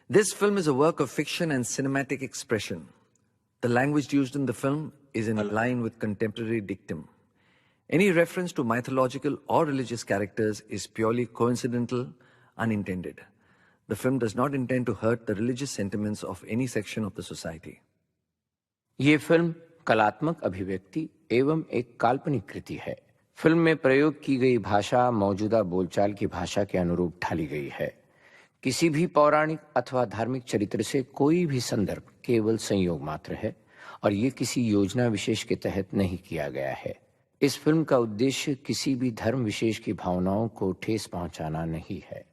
This film is a work of fiction and cinematic expression. The language used in the film is in line with contemporary dictum. Any reference to mythological or religious characters is purely coincidental, unintended. The film does not intend to hurt the religious sentiments of any section of the society. ये film कलात्मक अभिव्यक्ति एवं एक काल्पनिक कृति है। Film में प्रयोग की गई भाषा मौजूदा बोलचाल की भाषा के अनुरूप ढाली गई है। किसी भी पौराणिक अथवा धार्मिक चरित्र से कोई भी संदर्भ केवल संयोग मात्र है और ये किसी योजना विशेष के तहत नहीं किया गया है। इस फिल्म का उद्देश्य किसी भी धर्म विशेष की भावनाओं को ठेस पहुंचाना नहीं है।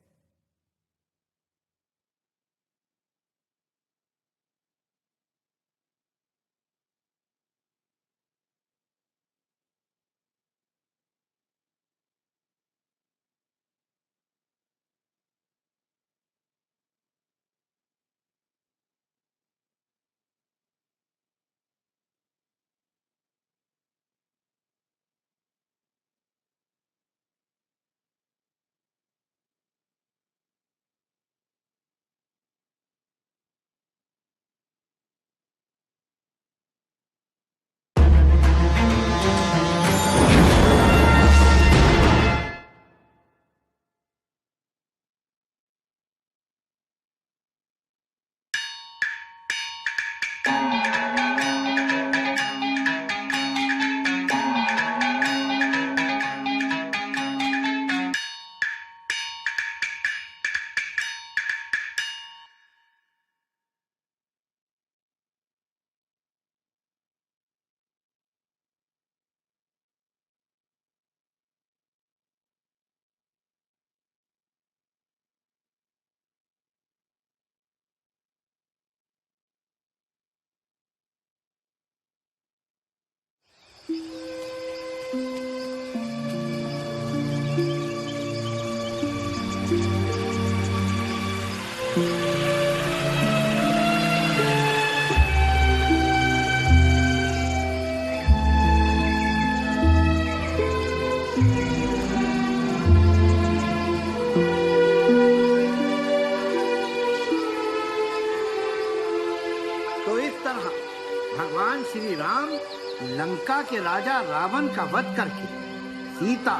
भगवान श्री राम लंका के राजा रावण का वध करके सीता,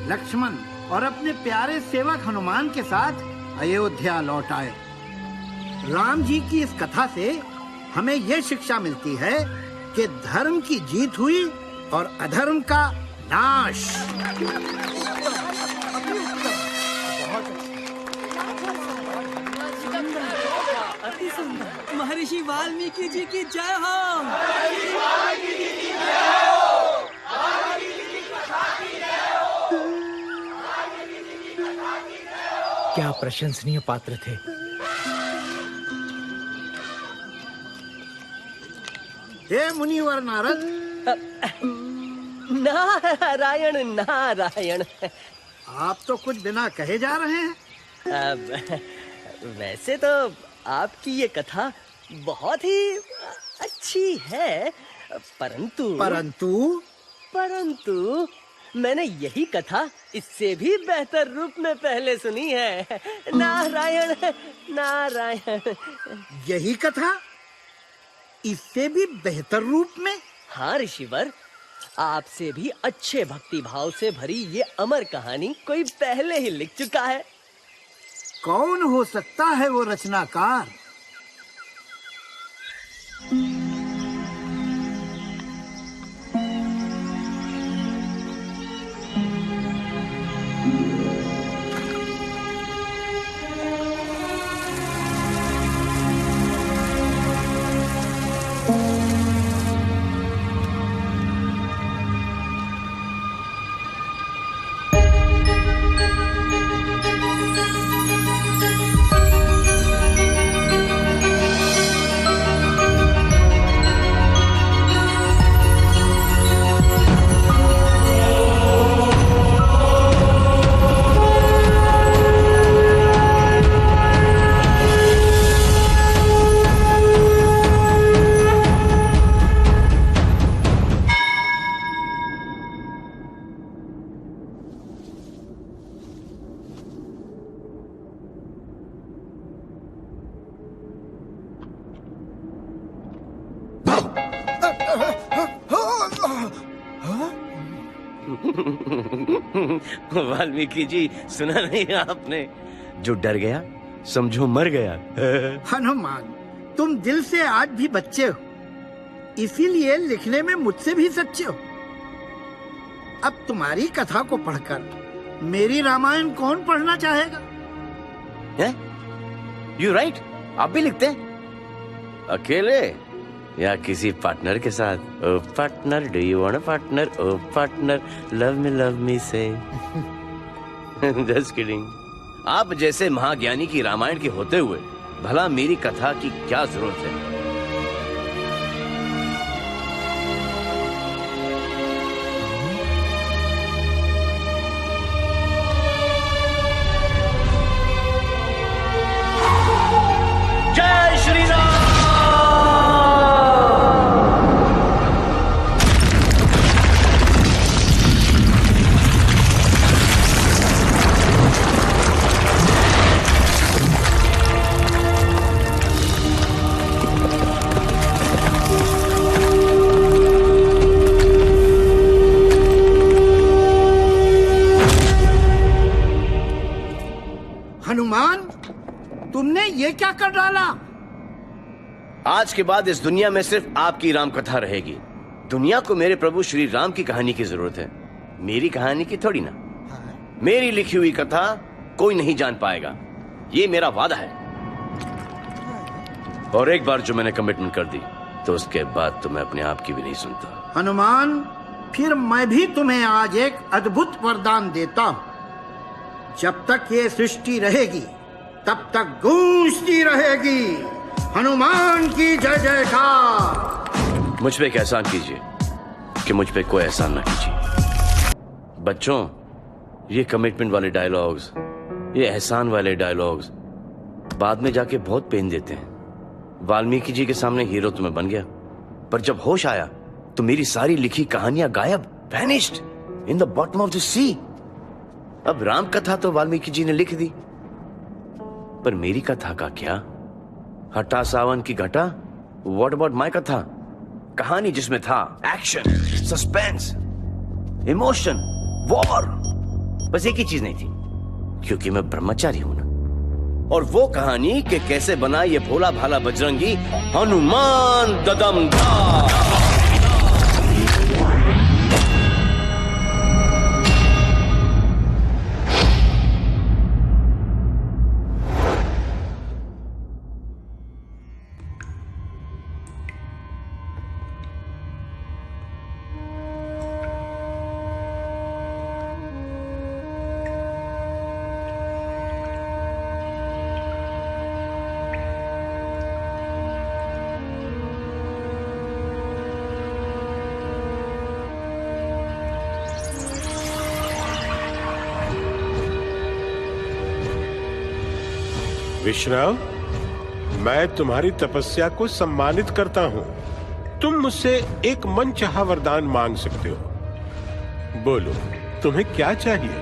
लक्ष्मण और अपने प्यारे सेवक हनुमान के साथ अयोध्या लौट आए। राम जी की इस कथा से हमें यह शिक्षा मिलती है कि धर्म की जीत हुई और अधर्म का नाश। महर्षि वाल्मीकि जी की जय हो। क्या प्रशंसनीय पात्र थे। हे मुनिवर नारद। नारायण नारायण। आप तो कुछ बिना कहे जा रहे हैं। वैसे तो आपकी ये कथा बहुत ही अच्छी है, परंतु मैंने यही कथा इससे भी बेहतर रूप में पहले सुनी है। नारायण नारायण। यही कथा इससे भी बेहतर रूप में? हाँ ऋषिवर, आपसे भी अच्छे भक्ति भाव से भरी ये अमर कहानी कोई पहले ही लिख चुका है। कौन हो सकता है वो रचनाकार? वाल्मीकि जी, सुना नहीं आपने? जो डर गया समझो मर गया। हनुमान, तुम दिल से आज भी बच्चे हो, इसीलिए लिखने में मुझसे भी सच्चे हो। अब तुम्हारी कथा को पढ़कर मेरी रामायण कौन पढ़ना चाहेगा? यू राइट, आप भी लिखते हैं? अकेले या किसी पार्टनर के साथ? Oh partner, do you want a partner? Oh partner, love me से। Just kidding. आप जैसे महाज्ञानी की रामायण के होते हुए भला मेरी कथा की क्या जरूरत है? जय श्री राम। हनुमान, तुमने ये क्या कर डाला? आज के बाद इस दुनिया में सिर्फ आपकी राम कथा रहेगी। दुनिया को मेरे प्रभु श्री राम की कहानी की जरूरत है, मेरी कहानी की थोड़ी ना। मेरी लिखी हुई कथा कोई नहीं जान पाएगा, ये मेरा वादा है। और एक बार जो मैंने कमिटमेंट कर दी तो उसके बाद तो मैं अपने आप की भी नहीं सुनता। हनुमान, फिर मैं भी तुम्हें आज एक अद्भुत वरदान देता हूं। जब तक ये सृष्टि रहेगी तब तक गूंजती रहेगी हनुमान की जय जयकार। मुझ पे एक एहसान कीजिए कि मुझ पे कोई एहसान ना कीजिए। बच्चों, ये कमिटमेंट वाले डायलॉग्स, ये एहसान वाले डायलॉग्स बाद में जाके बहुत पेन देते हैं। वाल्मीकि जी के सामने हीरो तो मैं बन गया, पर जब होश आया तो मेरी सारी लिखी कहानियां गायब, vanished in the bottom of the sea. अब राम कथा तो वाल्मीकि जी ने लिख दी, पर मेरी कथा का क्या? हटा सावन की घटा। व्हाट अबाउट माय कथा? कहानी जिसमें था एक्शन, सस्पेंस, इमोशन, वॉर, बस एक ही चीज नहीं थी, क्योंकि मैं ब्रह्मचारी हूं ना। और वो कहानी कि कैसे बना ये भोला भाला बजरंगी हनुमान ददमधार। विश्राम, मैं तुम्हारी तपस्या को सम्मानित करता हूं। तुम मुझसे एक मनचाहा वरदान मांग सकते हो। बोलो, तुम्हें क्या चाहिए?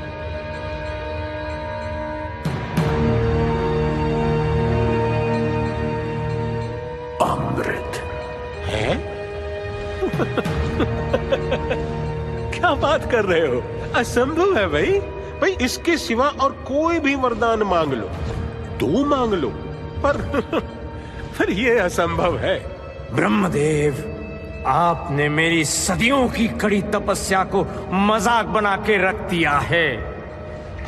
अमृत है? क्या बात कर रहे हो? असंभव है भाई, इसके सिवा और कोई भी वरदान मांग लो, दो मांग लो, पर ये असंभव है। ब्रह्मदेव, आपने मेरी सदियों की कड़ी तपस्या को मजाक बना के रख दिया है।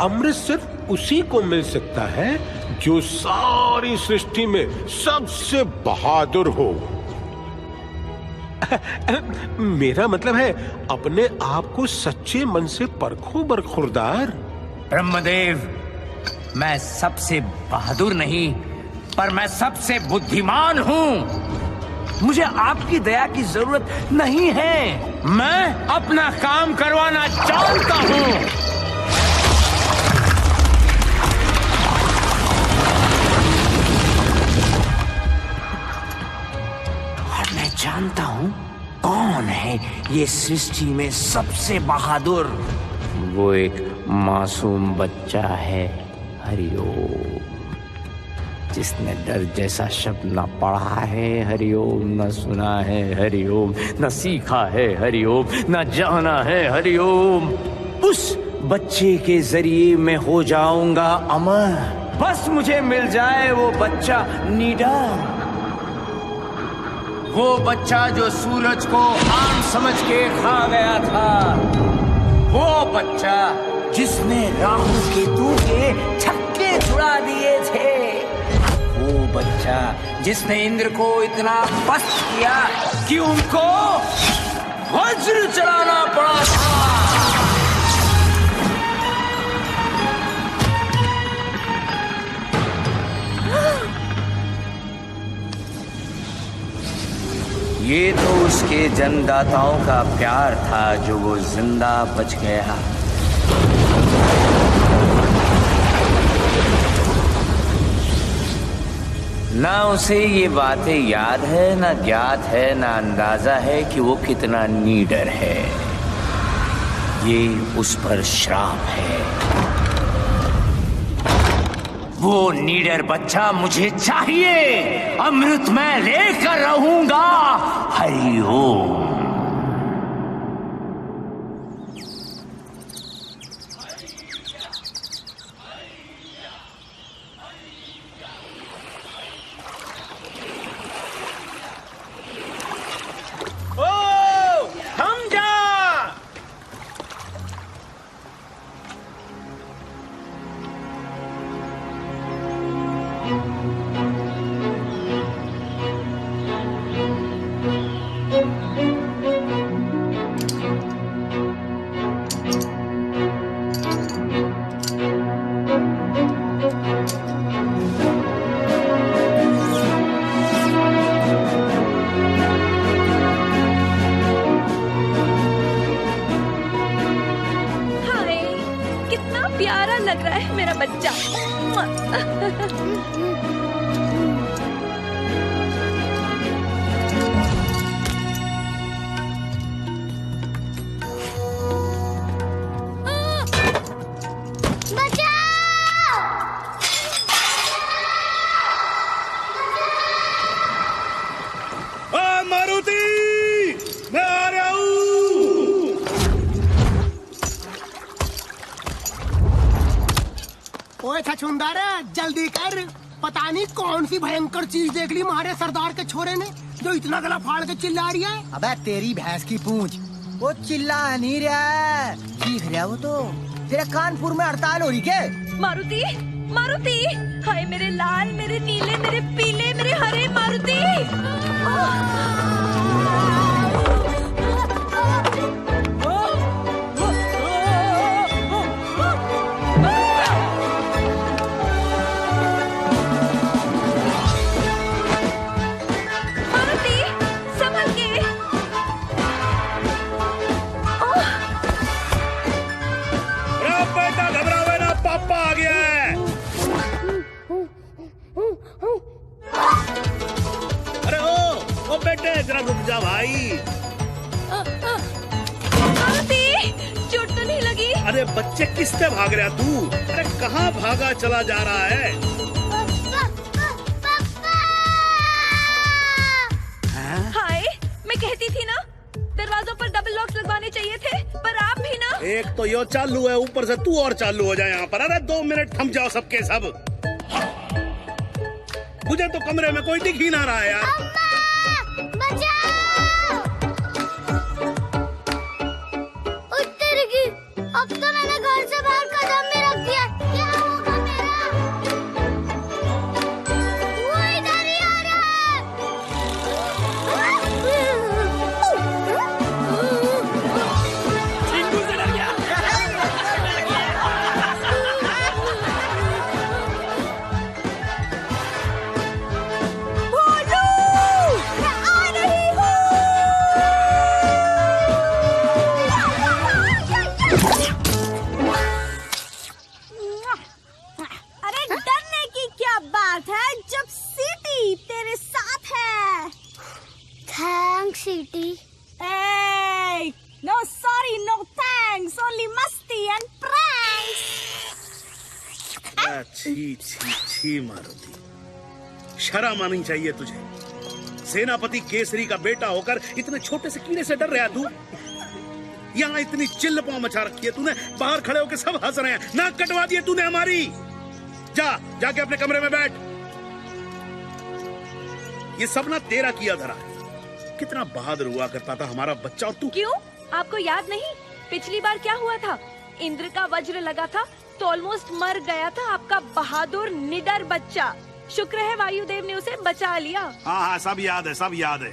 अमृत सिर्फ उसी को मिल सकता है जो सारी सृष्टि में सबसे बहादुर हो। मेरा मतलब है, अपने आप को सच्चे मन से परखो बरखुरदार। ब्रह्मदेव, मैं सबसे बहादुर नहीं, पर मैं सबसे बुद्धिमान हूँ। मुझे आपकी दया की जरूरत नहीं है। मैं अपना काम करवाना जानता हूँ। और मैं जानता हूँ कौन है ये सृष्टि में सबसे बहादुर। वो एक मासूम बच्चा है। हरिओम। जिसने डर जैसा शब्द न पढ़ा है हरिओम, न सुना है हरिओम, न सीखा है हरिओम, न जाना है हरिओम, उस बच्चे के जरिए मैं हो जाऊंगा अमर। बस मुझे मिल जाए वो बच्चा नीडर, वो बच्चा जो सूरज को आम समझ के खा गया था, वो बच्चा जिसने राहु केतु के छक्के छुड़ा दिए थे, वो बच्चा जिसने इंद्र को इतना पस्त किया कि उनको वज्र चलाना पड़ा था। ये तो उसके जन्मदाताओं का प्यार था जो वो जिंदा बच गया। ना उसे ये बातें याद है, ना ज्ञात है, ना अंदाजा है कि वो कितना नीडर है। ये उस पर श्राप है। वो नीडर बच्चा मुझे चाहिए, अमृत मैं लेकर रहूंगा। हरि ओम। प्यारा लग रहा है मेरा बच्चा। मारुति, मैं आ रहा हूँ। ओए छछुंदर, जल्दी कर। पता नहीं कौन सी भयंकर चीज देख ली हमारे सरदार के छोरे ने जो इतना गला फाड़ के चिल्ला रही है। अबे तेरी भैंस की पूंछ, वो चिल्ला नहीं रहा है, चीख रहा है वो तो। तेरे कानपुर में हड़ताल हो रही क्या? मारुति, मारुति, हाय मेरे लाल, मेरे नीले, मेरे पीले, मेरे हरे मारुति। जरा रुक जा भाई। चोट तो नहीं लगी? अरे बच्चे किससे भाग रहा तू? अरे कहाँ भागा चला जा रहा है? हाय, मैं कहती थी ना दरवाजों पर डबल लॉक्स लगवाने चाहिए थे, पर आप भी ना। एक तो यो चालू है, ऊपर से तू और चालू हो जाए यहाँ पर। अरे 2 मिनट थम जाओ सबके सब। मुझे तो कमरे में कोई दिख ही ना रहा है यार। अब तो मैंने घर से बाहर कदम नहीं रख दिया। क्या होगा मेरा? वो इधर ही आ रहा है। चिंटू से डर गया। बोलो, मैं आ रही हूँ। जब सिटी तेरे साथ है। Thanks city. No sorry, no thanks, only मस्ती and pranks. छी छी छी मारुति, शर्म आनी चाहिए तुझे। सेनापति केसरी का बेटा होकर इतने छोटे से कीड़े से डर रहा तू? यहाँ इतनी चिल्ल पांव मचा रखी है तूने, बाहर खड़े होकर सब हंस रहे हैं, नाक कटवा दिए तूने हमारी। जाके अपने कमरे में बैठ। ये सब ना तेरा किया धरा है। कितना बहादुर हुआ करता था हमारा बच्चा, और तू। क्यों, आपको याद नहीं पिछली बार क्या हुआ था? इंद्र का वज्र लगा था तो ऑलमोस्ट मर गया था आपका बहादुर निडर बच्चा। शुक्र है वायुदेव ने उसे बचा लिया। हाँ, सब याद है, सब याद है।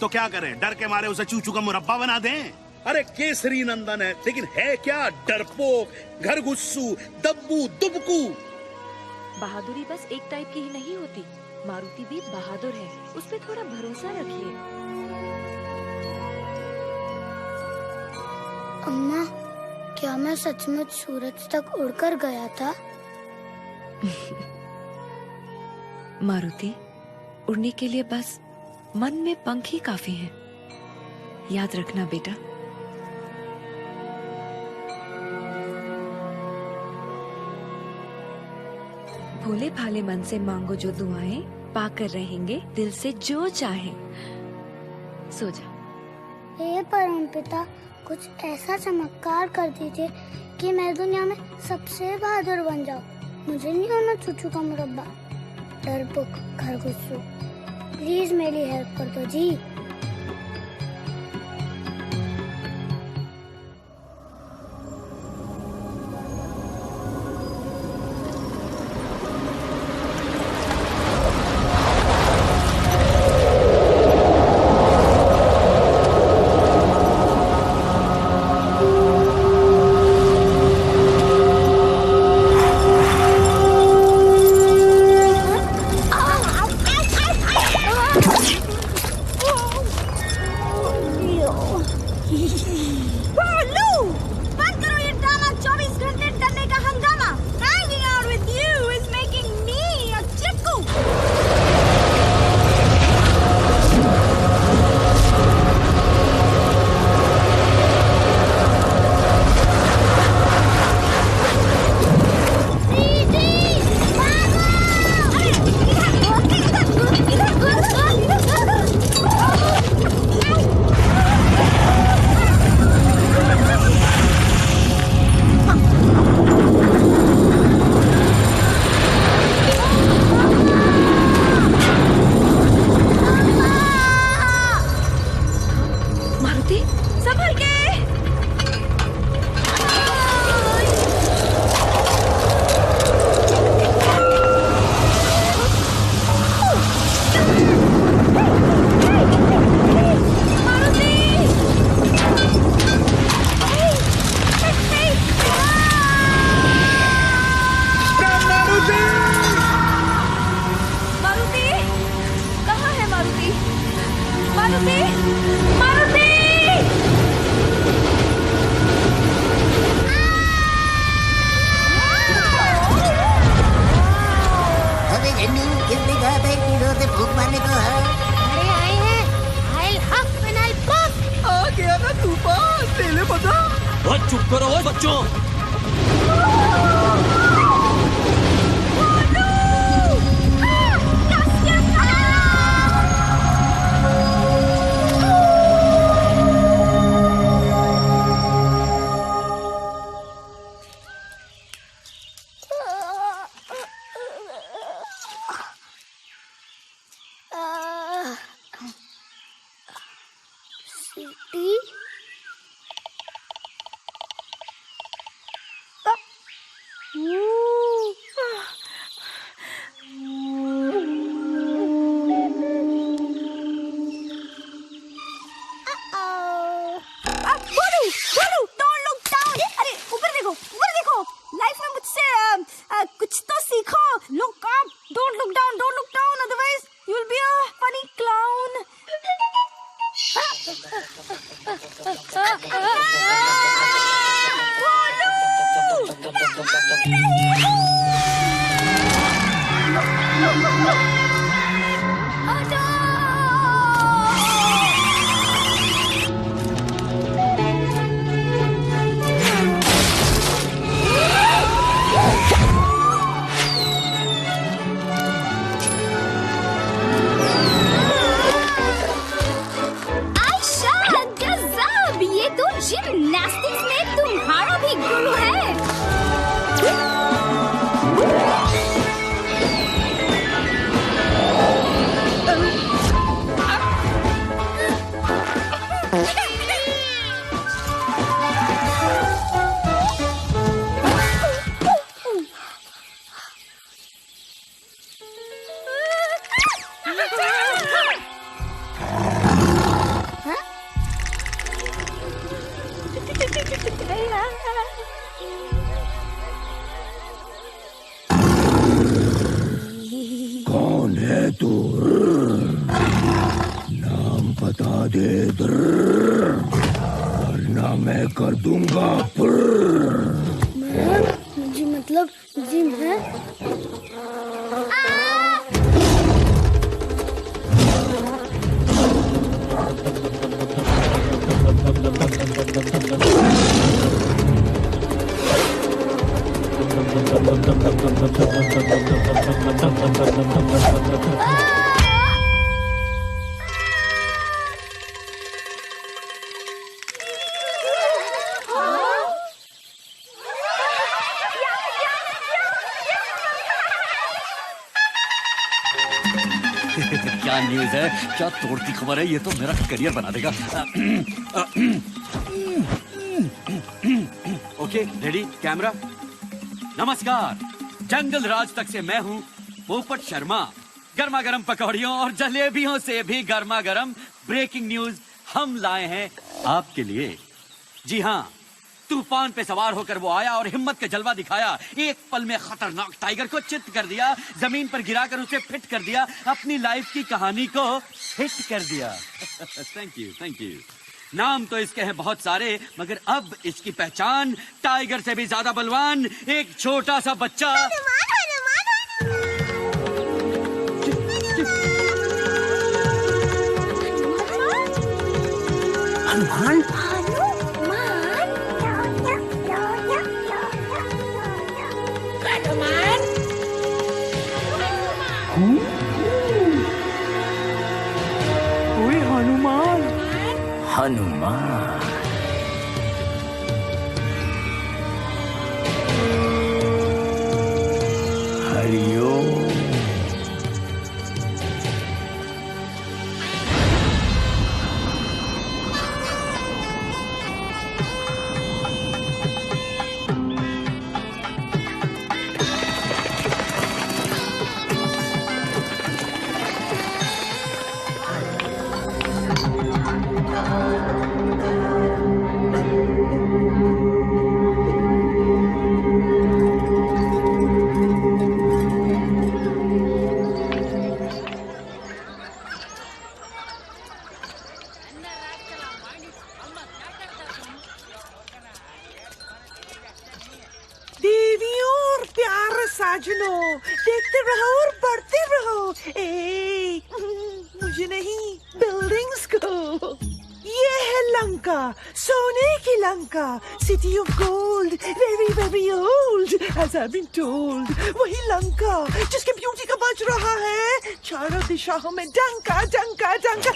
तो क्या करें, डर के मारे उसे चूचू का मुरब्बा बना दें? अरे केसरी नंदन है, लेकिन है क्या? डरपोक, घर गुस्सू, दब्बू, दुबकू। बहादुरी बस एक टाइप की ही नहीं होती, मारुति भी बहादुर है, उस पे थोड़ा भरोसा रखिए। अम्मा, क्या मैं सचमुच सूरज तक उड़कर गया था? मारुति, उड़ने के लिए बस मन में पंख ही काफी हैं। याद रखना बेटा। भोले भाले मन से मांगो जो दुआएं, पाकर रहेंगे दिल से जो चाहे। सो जा। हे परमपिता, कुछ ऐसा चमत्कार कर दीजिए कि मैं दुनिया में सबसे बहादुर बन जाऊं। मुझे नहीं होना चूचू का मुरब्बा, डरपोक, घर गुस्सू। प्लीज मेरी हेल्प कर दो जी। चुप करो बच्चों। नास्टिक में तुम्हारा भी गुरु है। कौन है तू? नाम बता दे वरना मैं कर दूंगा। जी मतलब जी मैं क्या न्यूज़ है? क्या तोड़ती खबर है? ये तो मेरा करियर बना देगा। Okay, ready, camera. नमस्कार, जंगल राज तक से मैं हूँ पोपट शर्मा। गर्मा गर्म पकौड़ियों और जलेबियों से भी गर्मा गर्म ब्रेकिंग न्यूज हम लाए हैं आपके लिए। जी हाँ, तूफान पे सवार होकर वो आया और हिम्मत का जलवा दिखाया। एक पल में खतरनाक टाइगर को चित कर दिया, जमीन पर गिराकर उसे फिट कर दिया, अपनी लाइफ की कहानी को हिट कर दिया। Thank you, thank you. नाम तो इसके हैं बहुत सारे, मगर अब इसकी पहचान टाइगर से भी ज्यादा बलवान एक छोटा सा बच्चा। हनुमान। ओए हनुमान। हनुमान। हरिओम। देवियों और प्यारे साजनों, देखते रहो और बढ़ते रहो। मुझे नहीं, बिल्डिंग्स को। ये है लंका, सोने की Lanka, city of gold, very very old, as I been told. वही लंका जिसके ब्यूटी का बज रहा है चारों दिशाओं में डंका डंका डंका।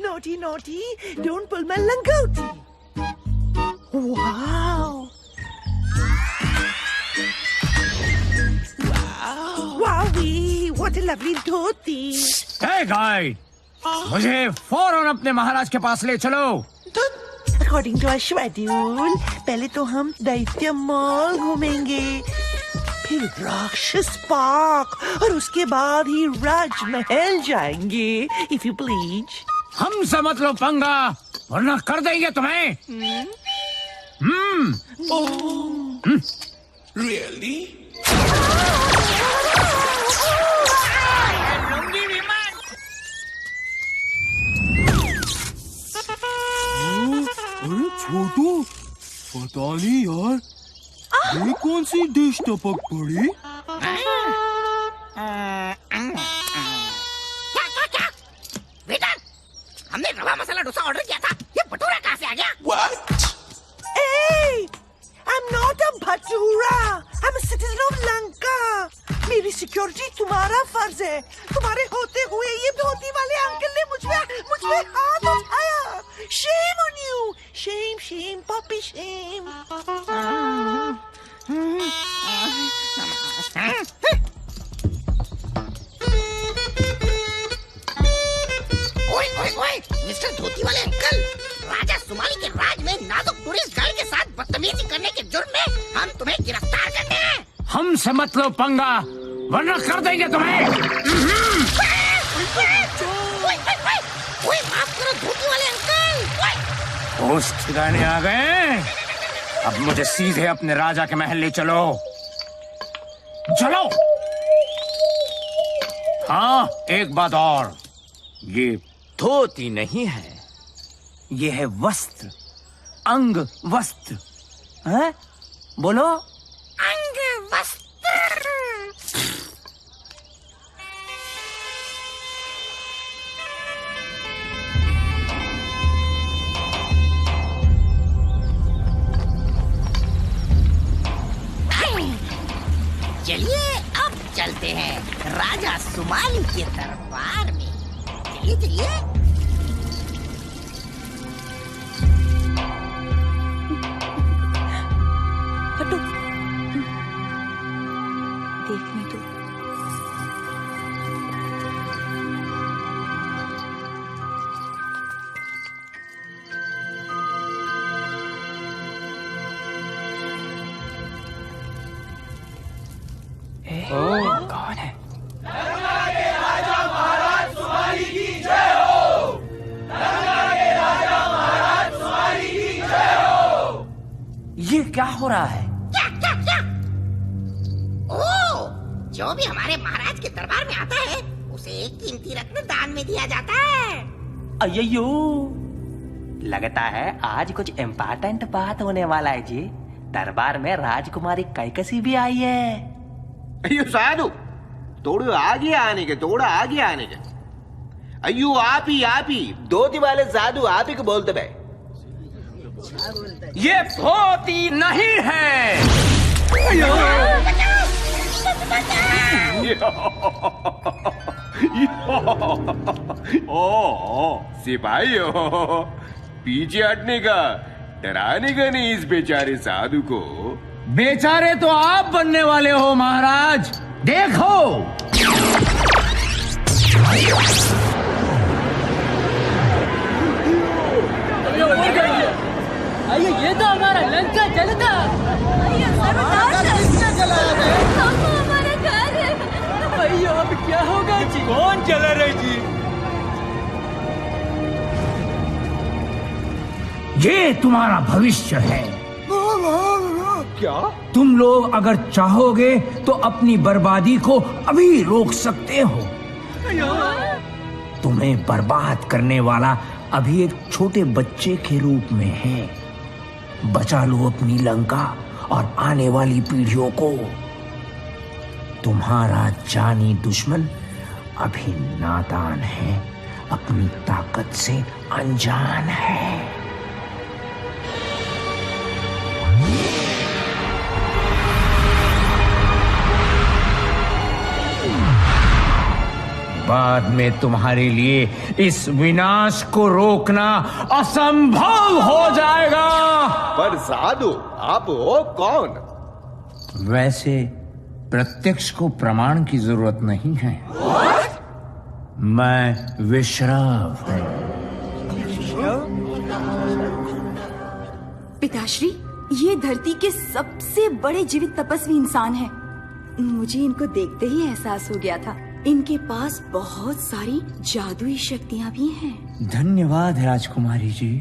Naughty naughty, don't pull my लंगोटी। Wow Wowie, what a lovely dhoti. Hey guide, मुझे फौरन अपने महाराज के पास ले चलो। According to our schedule, पहले तो हम दैत्य मॉल घूमेंगे, फिर राक्षस पार्क और उसके बाद ही राजमहल जाएंगे, if you please. हमसे मत लो पंगा, वरना कर देंगे तुम्हें। Really? अरे छोटू, पता नहीं यार, ये कौन सी डिश टपक पड़ी? क्या? वेटर, हमने रवा मसाला डोसा ऑर्डर किया था, ये भटूरा कहाँ से आ गया? What? Hey, I'm not a bhatura, I'm a citizen of Lanka. मेरी सिक्योरिटी तुम्हारा फर्ज है। तुम्हारे होते हुए ये धोती वाले अंकल ने मुझ पे हाथ उठाया। Shame on you, Shame, shame, puppy shame. ओए ओए ओए, मिस्टर धोती वाले अंकल, राजा सुमाली के राज में नाजुक टूरिस्ट गाइड के साथ बदतमीजी करने के जुर्म में हम तुम्हें गिरफ्तार करते हैं। हमसे मत लो पंगा, वरना कर देंगे तुम्हें। ओए माफ करो धोती वाले अंकल। होश ठिकाने आ गए। अब मुझे सीधे अपने राजा के महल ले चलो। चलो। हाँ, एक बात और, ये धोती नहीं है, ये है वस्त्र, अंग वस्त्र। हैं? बोलो। अंग वस्त्र। चलिए अब चलते हैं राजा सुमाली के दरबार में। चलिए चलिए। हटो, देखने दो। कौन है? ये क्या हो रहा है? क्या क्या क्या? ओ, जो भी हमारे महाराज के दरबार में आता है उसे एक कीमती रत्न दान में दिया जाता है। अय्यो, लगता है आज कुछ इम्पोर्टेंट बात होने वाला है जी। दरबार में राजकुमारी कैकसी भी आई है। अयो साधु, थोड़ा आगे आने के, थोड़ा आगे आने के। अयो आप ही धोती वाले साधु आप ही को बोलते भाई। ये धोती नहीं है। ओ सिपाही हो, पीछे हटने का, डराने का नहीं इस बेचारे साधु को। बेचारे तो आप बनने वाले हो महाराज, देखो। अरे ये तो हमारा लंका जल का। हमारा घर है। भैया अब क्या होगा जी? कौन चला रहे जी? ये तुम्हारा भविष्य है। क्या? तुम लोग अगर चाहोगे तो अपनी बर्बादी को अभी रोक सकते हो। तुम्हें बर्बाद करने वाला अभी एक छोटे बच्चे के रूप में है। बचा लो अपनी लंका और आने वाली पीढ़ियों को। तुम्हारा जानी दुश्मन अभी नादान है, अपनी ताकत से अनजान है। बाद में तुम्हारे लिए इस विनाश को रोकना असंभव हो जाएगा। पर साधु आप हो कौन? वैसे प्रत्यक्ष को प्रमाण की जरूरत नहीं है। मैं विश्राव हूं। पिताश्री, ये धरती के सबसे बड़े जीवित तपस्वी इंसान हैं। मुझे इनको देखते ही एहसास हो गया था, इनके पास बहुत सारी जादुई शक्तियां भी हैं। धन्यवाद राजकुमारी जी।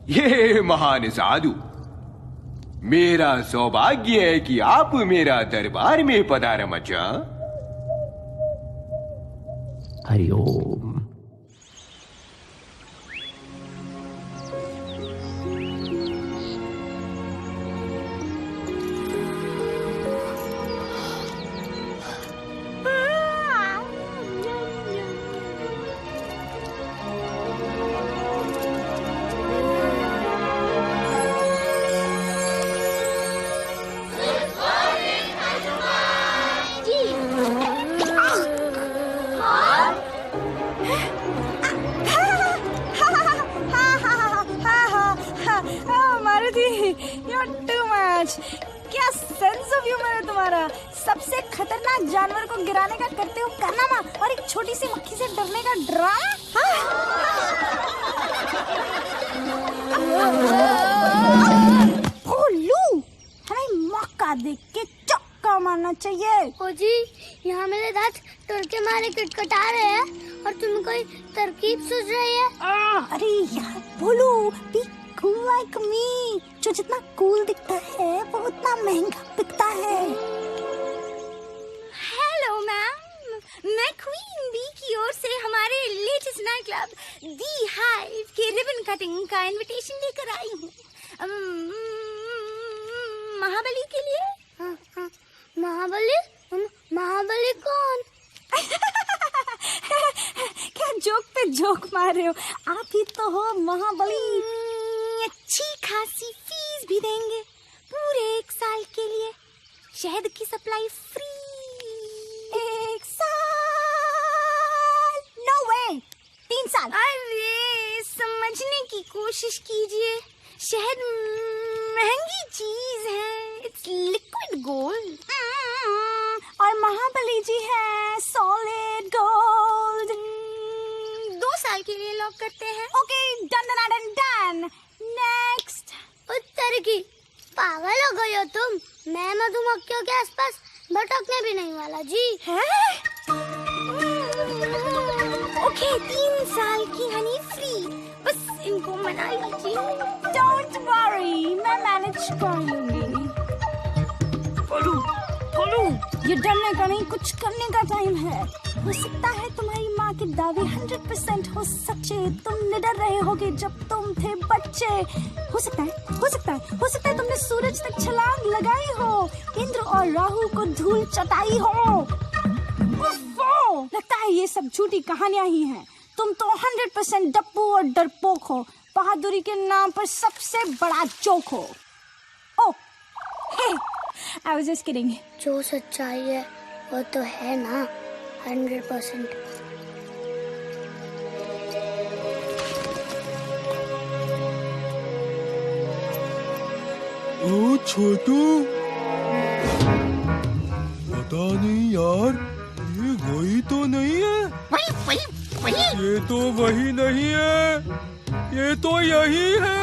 ये महान साधु, मेरा सौभाग्य है कि आप मेरा दरबार में पधारा मचा। हरिओम। सेंस ह्यूमर है तुम्हारा। सबसे खतरनाक जानवर को गिराने का करते हो कारनामा और एक छोटी सी मक्खी से डरने का ड्रामा। भोलू, हमें मौका देख के चक्का मारना चाहिए। ओ जी, यहाँ मेरे दांत डर के मारे कटकटा रहे हैं और तुम्हें कोई तरकीब सूझ रही है? अरे यार भोलू, बी कूल लाइक मी। जो जितना कूल दिखता है वो उतना महंगा बिकता है। हेलो मैम, मैं क्वीन बी की ओर से हमारे लेटेस्ट नाइट क्लब दी हाइव के रिबन कटिंग का इनविटेशन लेकर आई हूँ। महाबली के लिए। महाबली? महाबली कौन? क्या जोक पे जोक मार रहे हो? आप ही तो हो महाबली। अच्छी खासी फीस भी देंगे, पूरे 1 साल के लिए। शहद की सप्लाई फ्री। 1 साल? नो वे, 3 साल। अरे समझने की कोशिश कीजिए, शहद महंगी चीज है, इट्स लिक्विड गोल्ड। और महाबली जी है सॉलिड गोल्ड। 2 साल के लिए लॉक करते हैं। Okay, done. नेक्स्ट। उत्तर की पागल हो गई हो तुम? मैं मधुमक्खियों के आसपास भटकने भी नहीं वाला जी। ओके, 3 साल की हनी फ्री, बस इनको मना लीजिए। डोंट वरी, मैं मैनेज कर लूंगी। बोलू, ये डरने का नहीं, कुछ करने का टाइम है। हो सकता है तुम्हारी माँ के दावे 100% हो सच्चे। तुम निडर रहे होगे जब तुम थे बच्चे। हो सकता है तुमने सूरज तक छलांग लगाई हो, इंद्र और राहु को धूल चटाई हो। लगता है ये सब झूठी कहानियां ही हैं। तुम तो 100% डप्पू और डरपोक हो, बहादुरी के नाम पर सबसे बड़ा जोक हो। ओह, हे, I was just kidding. जो सच्चाई है वो तो है ना 100%। ओ छोटू, पता नहीं यार, ये वही तो नहीं है। वही। ये तो वही नहीं है, ये तो यही है।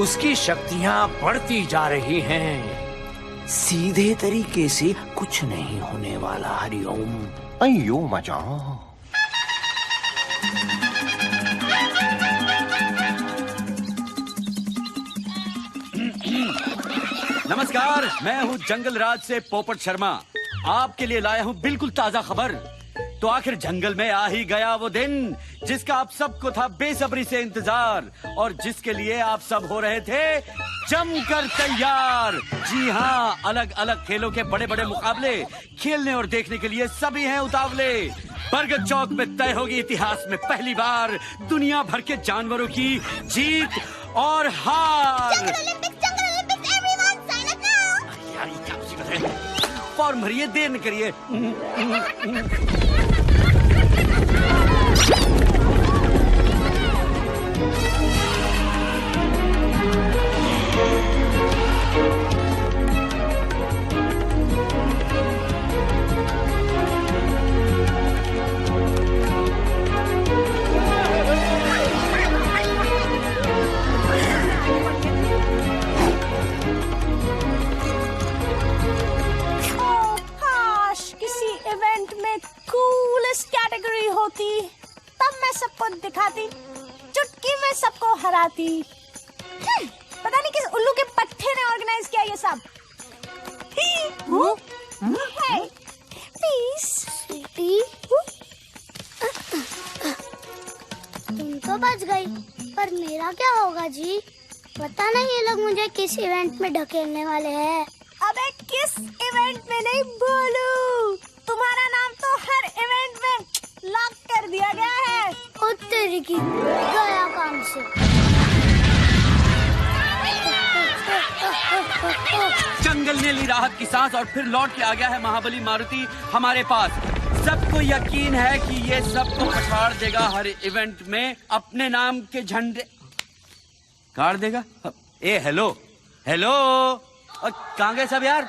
उसकी शक्तियां बढ़ती जा रही हैं। सीधे तरीके से कुछ नहीं होने वाला। हरिओम। अयो मजा। नमस्कार, मैं हूँ जंगल राज से पोपट शर्मा। आपके लिए लाया हूँ बिल्कुल ताजा खबर। तो आखिर जंगल में आ ही गया वो दिन जिसका आप सबको था बेसब्री से इंतजार और जिसके लिए आप सब हो रहे थे जमकर तैयार। जी हाँ, अलग अलग खेलों के बड़े बड़े मुकाबले खेलने और देखने के लिए सभी हैं उतावले। बरगद चौक में तय होगी इतिहास में पहली बार दुनिया भर के जानवरों की जीत और हार। यार ये क्या मुसीबत है? फॉर्म भरिए, देर न करिए। कैटेगरी होती तब मैं सबको दिखाती चुटकी में सबको हराती। पता नहीं किस उल्लू के पट्टे ने ऑर्गेनाइज किया ये सब। प्लीज स्वीटी, तुम तो बच गई, पर मेरा क्या होगा जी? पता नहीं ये लोग मुझे किस इवेंट में ढकेलने वाले हैं। अबे किस इवेंट में नहीं बोलू, तुम्हारा नाम तो हर इवेंट में लॉक कर दिया गया है। ओ तेरी की गया काम से। जंगल ने ली राहत की सांस और फिर लौट के आ गया है महाबली मारुति हमारे पास। सबको यकीन है कि ये सबको पछाड़ देगा, हर इवेंट में अपने नाम के झंडे गाड़ देगा। ए हेलो हेलो, और कहाँ गए सब यार?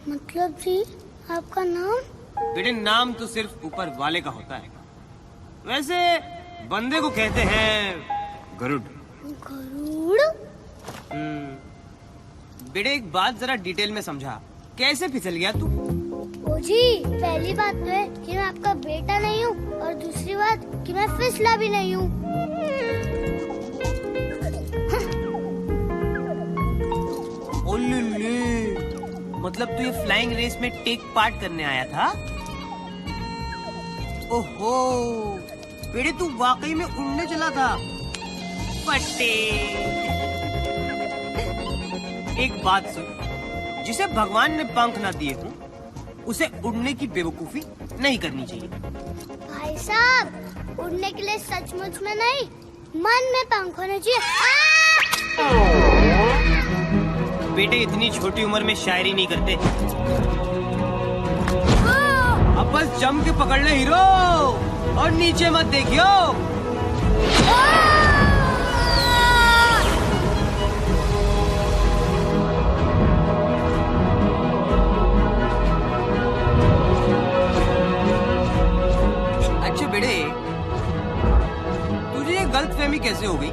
मतलब जी आपका नाम? बेटे नाम तो सिर्फ ऊपर वाले का होता है, वैसे बंदे को कहते हैं गरुड़। गरुड़? बेटे एक बात जरा डिटेल में समझा, कैसे फिसल गया तू? ओ जी, पहली बात तो है कि मैं आपका बेटा नहीं हूँ, और दूसरी बात कि मैं फिसला भी नहीं हूँ। मतलब तू ये फ्लाइंग रेस में टेक पार्ट करने आया था? ओहो, बेटे तू वाकई में उड़ने चला था। फटे। एक बात सुन, जिसे भगवान ने पंख ना दिए हों, उसे उड़ने की बेवकूफी नहीं करनी चाहिए। भाई साहब, उड़ने के लिए सचमुच में नहीं, मन में पंख होने चाहिए। बेटे इतनी छोटी उम्र में शायरी नहीं करते। अब बस जम के पकड़ ले हीरो, और नीचे मत देखियो। अच्छा बेटे, तुझे ये गलतफहमी कैसे हो गई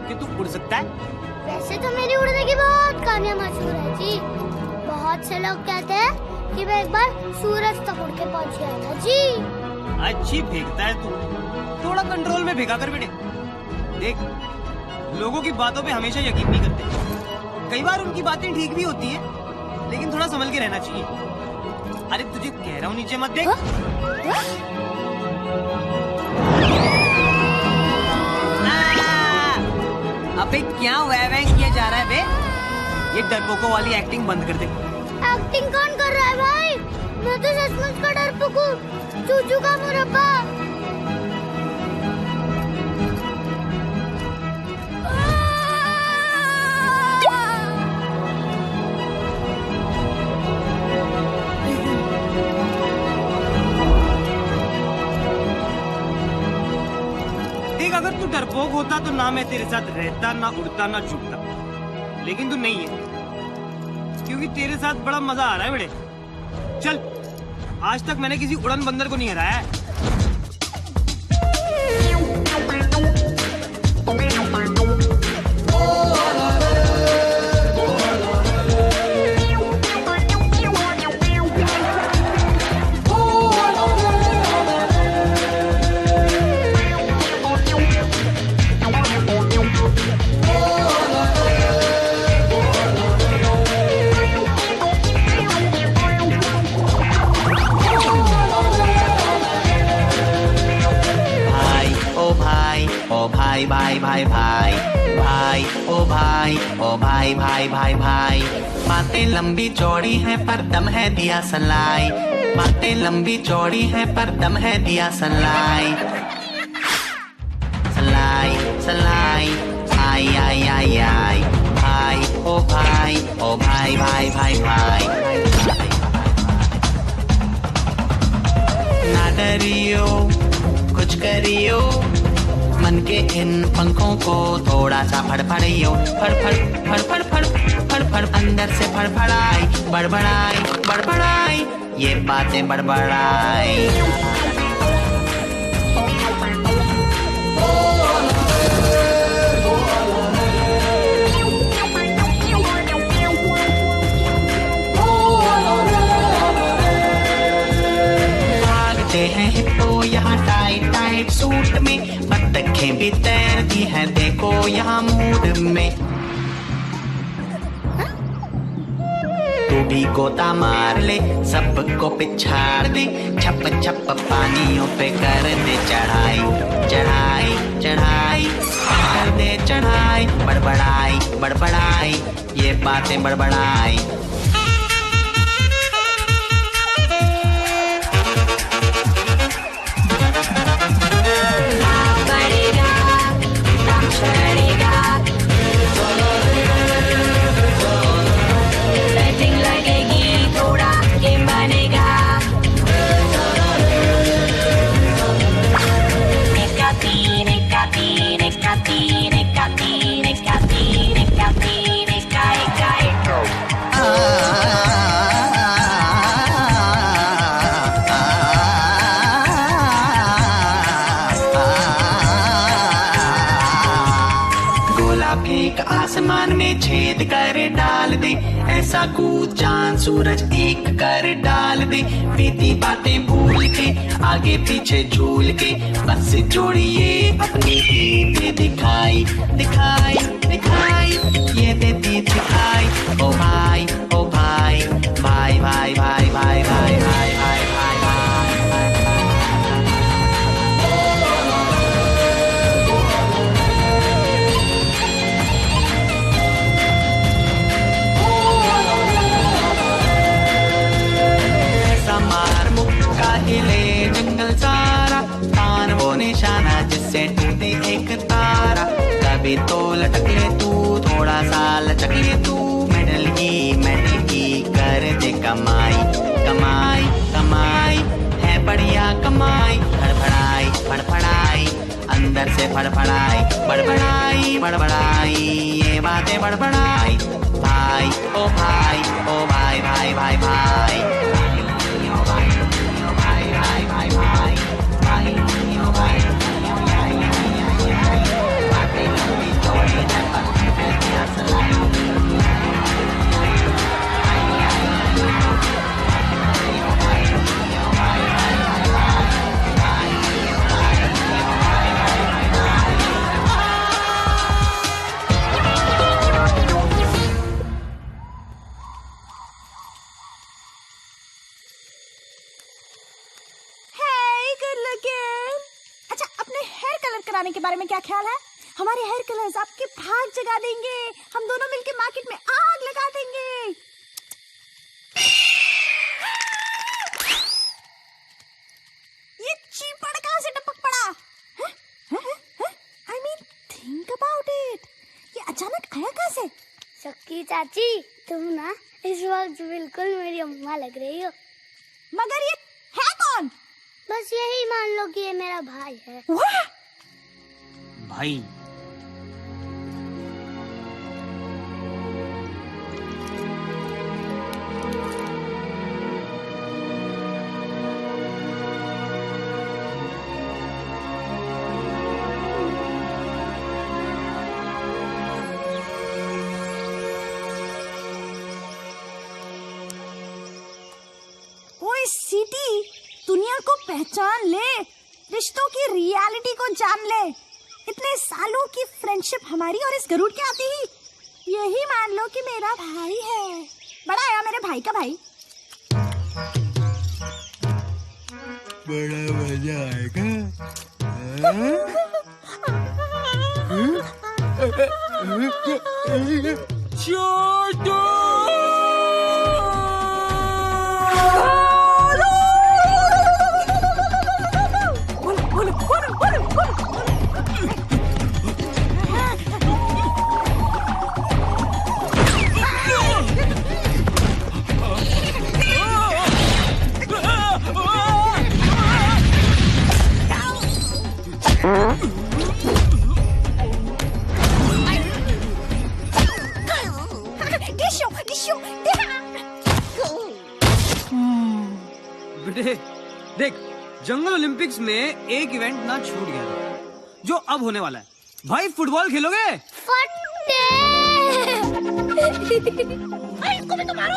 कि तू उड़ सकता है? वैसे तो मेरी उड़ने की बहुत कहानियाँ मशहूर है जी। बहुत से लोग कहते हैं कि मैं एक बार सूरज तक उड़ के पहुँच गया था जी। अच्छी फेंकता है तू, थोड़ा कंट्रोल में फेंका कर बेटे। देख, लोगों की बातों पे हमेशा यकीन नहीं करते। कई बार उनकी बातें ठीक भी होती है, लेकिन थोड़ा संभल के रहना चाहिए। अरे तुझे कह रहा हूँ नीचे मत देख। अबे क्या वैं किया जा रहा है बे? ये डरपोकों वाली एक्टिंग बंद कर दे। एक्टिंग कौन कर रहा है भाई? मैं तो सचमुच का डरपोक हूँ, चूचू का मुरब्बा। देख, अगर तू डरपोक होता तो ना मैं तेरे साथ रहता, ना उड़ता, ना छूटता। लेकिन तू नहीं है, क्योंकि तेरे साथ बड़ा मजा आ रहा है बेटे। चल, आज तक मैंने किसी उड़न बंदर को नहीं हराया है। भाई, ओ भाई भाई भाई भाई। बातें लंबी चौड़ी हैं पर दम है दिया सलाई, बातें लंबी चौड़ी हैं पर दम है दिया सलाई। सलाई सलाई आई आई आई आई, भाई ओ भाई, ओ भाई भाई भाई भाई। ना डरियो कुछ करियो, मन के इन पंखों को थोड़ा सा फड़फड़ियो, फड़फड़ फड़फड़ फड़ फड़फड़ अंदर से फड़फड़ाई, बड़बड़ाई बड़बड़ाई, ये बातें बड़बड़ाई। हैं हिप्पो यहाँ टाइट टाइट सूट में, बत्तखें भी तैरती हैं देखो यहाँ मूड में। तू भी गोता मार ले, सबको पिछाड़ दे, छप छप पानियों पे कर दे चढ़ाई, चढ़ाई चढ़ाई कर दे चढ़ाई, बड़बड़ाई बड़बड़ाई, ये बातें बड़बड़ाई। आसमान में छेद कर डाल दे, ऐसा कूद चांद सूरज एक कर डाल दे। बीती बातें भूल के आगे पीछे झूल के, बस जोड़िए अपनी ही दिखाई दिखाई दिखाई, ये देती दिखाई। ओ भाई ओ भाई भाई भाई भाई भाई भाई भाई भाई भाई भाई। हिले जंगल सारा, तान वो निशाना जिससे टूटे एक तारा। कभी तो लटक ले तू, थोड़ा सा लचक ले तू, मेडल की कर दे कमाई कमाई कमाई, है बढ़िया कमाई। फड़फड़ाई फड़फड़ाई अंदर से फड़फड़ाई, बड़बड़ाई बड़बड़ाई, ये बातें बड़बड़ाई। भाई ओ भाई, ओ भाई भाई भाई भाई, के बारे में क्या ख्याल है? हमारे हेयर कलर्स आपके भाग जगा देंगे, हम दोनों मिलके मार्केट में आग लगा देंगे। ये चीपड़ कहाँ से टपक पड़ा? I mean, think about it. ये अचानक आया कहाँ से? सक्की चाची, तुम ना इस वक्त बिल्कुल मेरी अम्मा लग रही हो। मगर ये है कौन? बस यही मान लो कि ये मेरा भाई है। भाई ओए सिटी, दुनिया को पहचान ले, रिश्तों की रियलिटी को जान ले। इतने सालों की फ्रेंडशिप हमारी और इस गरुड़ के आती ही यही मान लो कि मेरा भाई है। बड़ा आया मेरे भाई का भाई। बड़ा मजा आएगा। छोटू बेटे देख, जंगल ओलंपिक्स में एक इवेंट ना छूट गया था, जो अब होने वाला है। भाई फुटबॉल खेलोगे? इसको भी तो मारो।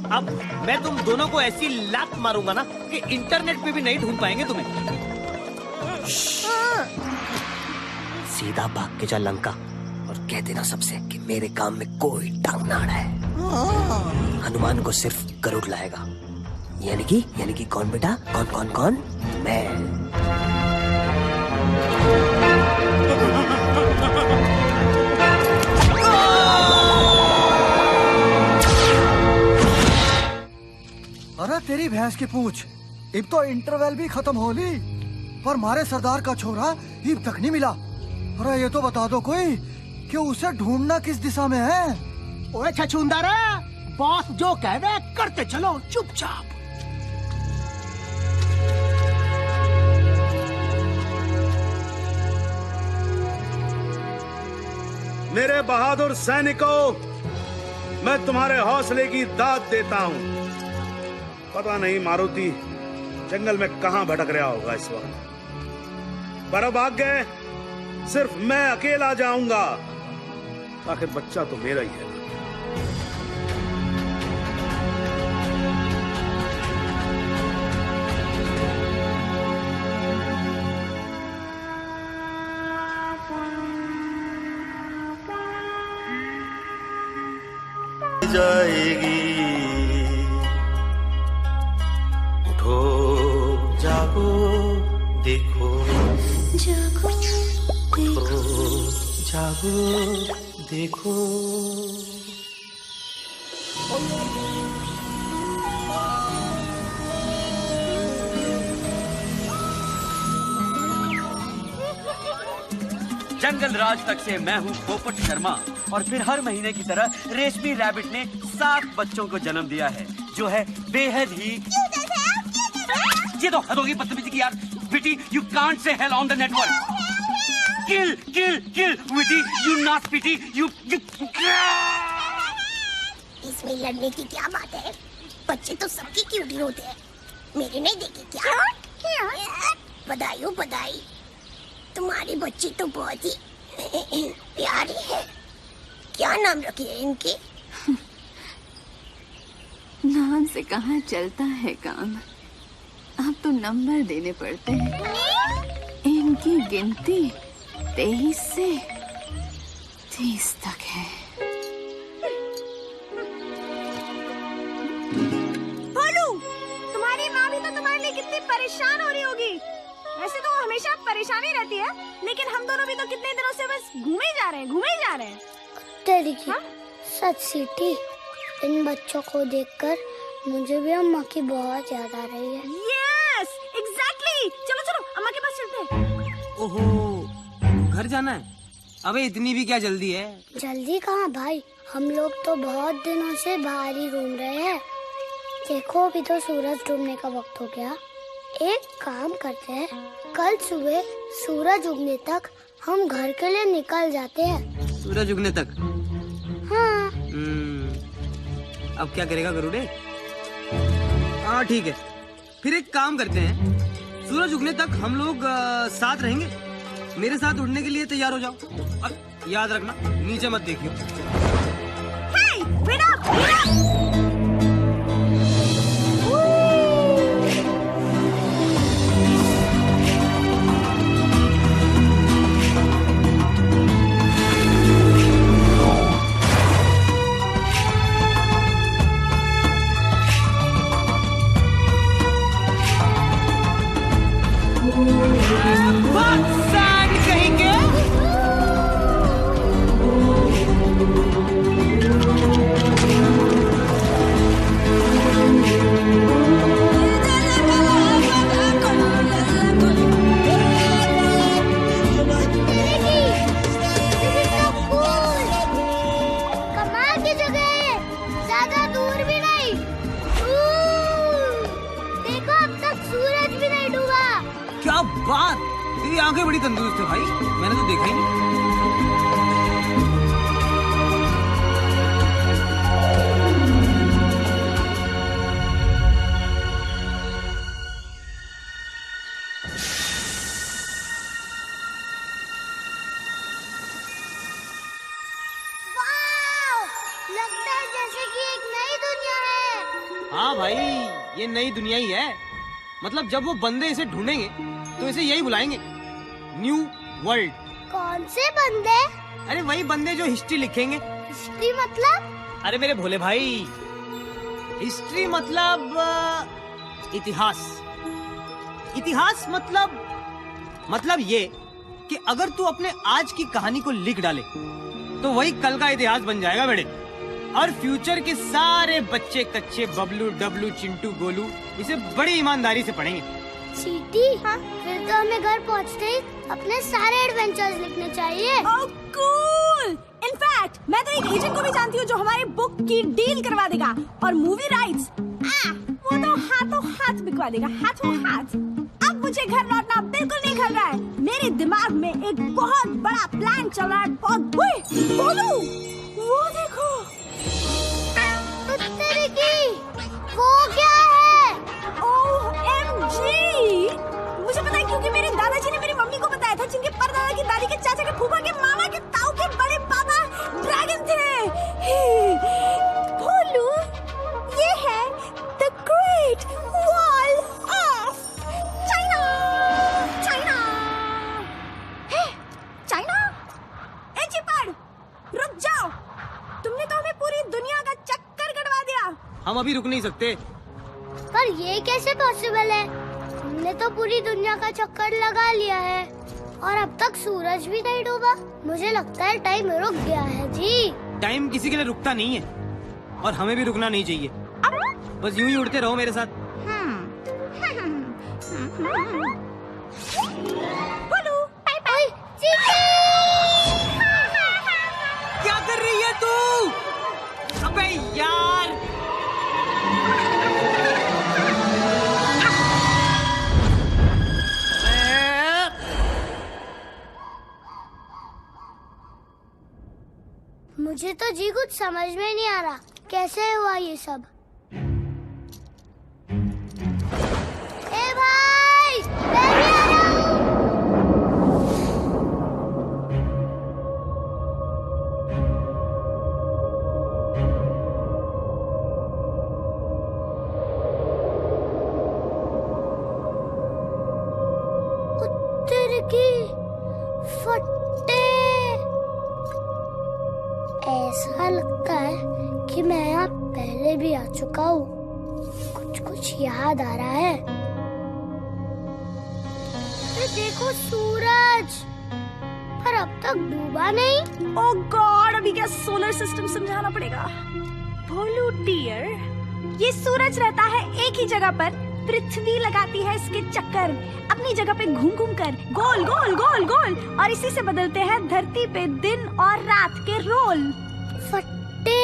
अब मैं तुम दोनों को ऐसी लात मारूंगा ना कि इंटरनेट पे भी नहीं ढूंढ पाएंगे तुम्हें। सीधा भाग के जा लंका और कह देना सबसे कि मेरे काम में कोई टांग ना अड़ाए। हनुमान को सिर्फ गरुड़ लाएगा। यानी कि कौन बेटा? कौन? मैं। अरे तेरी भैंस की पूंछ, अब तो इंटरवल भी खत्म हो ली, पर मारे सरदार का छोरा अब तक नहीं मिला। अरे ये तो बता दो कोई कि उसे ढूंढना किस दिशा में है। ओए छछूंदर, बॉस जो कह रहे करते चलो चुपचाप। मेरे बहादुर सैनिकों, मैं तुम्हारे हौसले की दाद देता हूं। पता नहीं मारुति जंगल में कहां भटक रहा होगा इस वक्त, पर अब आगे सिर्फ मैं अकेला जाऊंगा। आखिर बच्चा तो मेरा ही है। जाएगी, उठो जागो देखो, उठो जागो देखो। जंगल राज तक से मैं हूँ पोपट शर्मा, और फिर हर महीने की तरह रेशमी रैबिट ने 7 बच्चों को जन्म दिया है, जो है बेहद ही। ये तो हद होगी बदतमीजी की यार। Witty, you can't say hell on the network. Kill kill kill witty, you not pity, you. इसमें लड़ने की क्या बात है? बच्चे तो सबकी क्यूटी होते हैं, मेरे नहीं देखे क्या? बधाई हो बधाई, तुम्हारे बच्चे तो बहुत ही प्यारे हैं। क्या नाम रखे हैं इनके? नाम से कहाँ चलता है काम, अब तो नंबर देने पड़ते हैं। इनकी गिनती 23 से 30 तक है। भोलू, तुम्हारी माँ भी तो तुम्हारे लिए कितनी परेशान हो रही होगी। वैसे तो हमेशा परेशानी रहती है, लेकिन हम दोनों भी तो कितने दिनों से बस घूमे जा रहे हैं। तेरी की सच सीटी, इन बच्चों को देखकर मुझे भी अम्मा की बहुत याद आ रही है। Yes, exactly. चलो अम्मा के पास चलते हैं। ओहो, घर जाना है? अबे इतनी भी क्या जल्दी है? जल्दी कहाँ भाई, हम लोग तो बहुत दिनों से बाहर ही घूम रहे हैं। देखो अभी तो सूरज डूबने का वक्त हो गया। एक काम करते हैं, कल सुबह सूरज उगने तक हम घर के लिए निकल जाते हैं। सूरज उगने तक? हाँ। अब क्या करेगा गरुड़े? हाँ ठीक है, फिर एक काम करते हैं, सूरज उगने तक हम लोग साथ रहेंगे। मेरे साथ उड़ने के लिए तैयार हो जाओ। अब याद रखना, नीचे मत देखियो। Hey, wait up! कहेंगे कमाल की जगह है, ज्यादा दूर भी नहीं। देखो अब तक सूरज भी नहीं डूबा। क्या बात, तेरी आंखें बड़ी तंदुरुस्त है भाई, मैंने तो देखा ही नहीं। लगता है जैसे कि एक नई दुनिया है। हाँ भाई, ये नई दुनिया ही है। मतलब जब वो बंदे इसे ढूंढेंगे तो इसे यही बुलाएंगे, न्यू वर्ल्ड। कौन से बंदे? अरे वही बंदे जो हिस्ट्री लिखेंगे। हिस्ट्री मतलब? अरे मेरे भोले भाई, हिस्ट्री मतलब इतिहास। इतिहास मतलब ये कि अगर तू अपने आज की कहानी को लिख डाले तो वही कल का इतिहास बन जाएगा बेटे। और फ्यूचर के सारे बच्चे कच्चे बबलू डबलू चिंटू गोलू इसे बड़ी ईमानदारी से पढ़ेंगे। चीटी, हाँ? फिर तो हमें घर पहुँचते ही अपने सारे एडवेंचर्स लिखने चाहिए। कूल। इनफैक्ट मैं तो एक एजेंट को भी जानती हूँ जो हमारी बुक की डील करवा देगा और मूवी राइट्स वो तो हाथों हाथ बिकवा देगा, हाथों हाथ। अब मुझे घर लौटना बिल्कुल नहीं खल रहा है। मेरे दिमाग में एक बहुत बड़ा प्लान चल रहा है। बोलू, वो देखो। वो क्या है? OMG! मुझे पता है क्योंकि मेरे दादाजी ने मेरी मम्मी को बताया था, जिनके परदादा की दादी के चाचा के फूफा के मामा के ताऊ के बड़े पापा ड्रैगन थे। भोलू, ये है the great wall of China. China? ए चिपड़, रुक जाओ। तुमने तो हमें पूरी दुनिया का चक्कर कटवा दिया। हम अभी रुक नहीं सकते। पर ये कैसे पॉसिबल है? हमने तो पूरी दुनिया का चक्कर लगा लिया है और अब तक सूरज भी नहीं डूबा। मुझे लगता है टाइम रुक गया है जी। टाइम किसी के लिए रुकता नहीं है और हमें भी रुकना नहीं चाहिए। बस यूं ही उड़ते रहो मेरे साथ। बोलू, क्या कर रही है तू? अबे यार, मुझे तो जी कुछ समझ में नहीं आ रहा, कैसे हुआ ये सब? ए भाई, मैं भी आ रहा हूँ। उत्तर की फट्टे। ऐसा लगता है कि मैं यहाँ पहले भी आ चुका हूँ। कुछ याद आ रहा है। अरे देखो सूरज, पर अब तक डूबा नहीं। ओह गॉड, अभी क्या सोलर सिस्टम समझाना पड़ेगा। भोलू डियर, ये सूरज रहता है एक ही जगह पर, पृथ्वी लगाती है इसके चक्कर अपनी जगह पे घूम घूम कर, गोल गोल गोल गोल, और इसी से बदलते हैं धरती पे दिन और रात के रोल। फट्टे।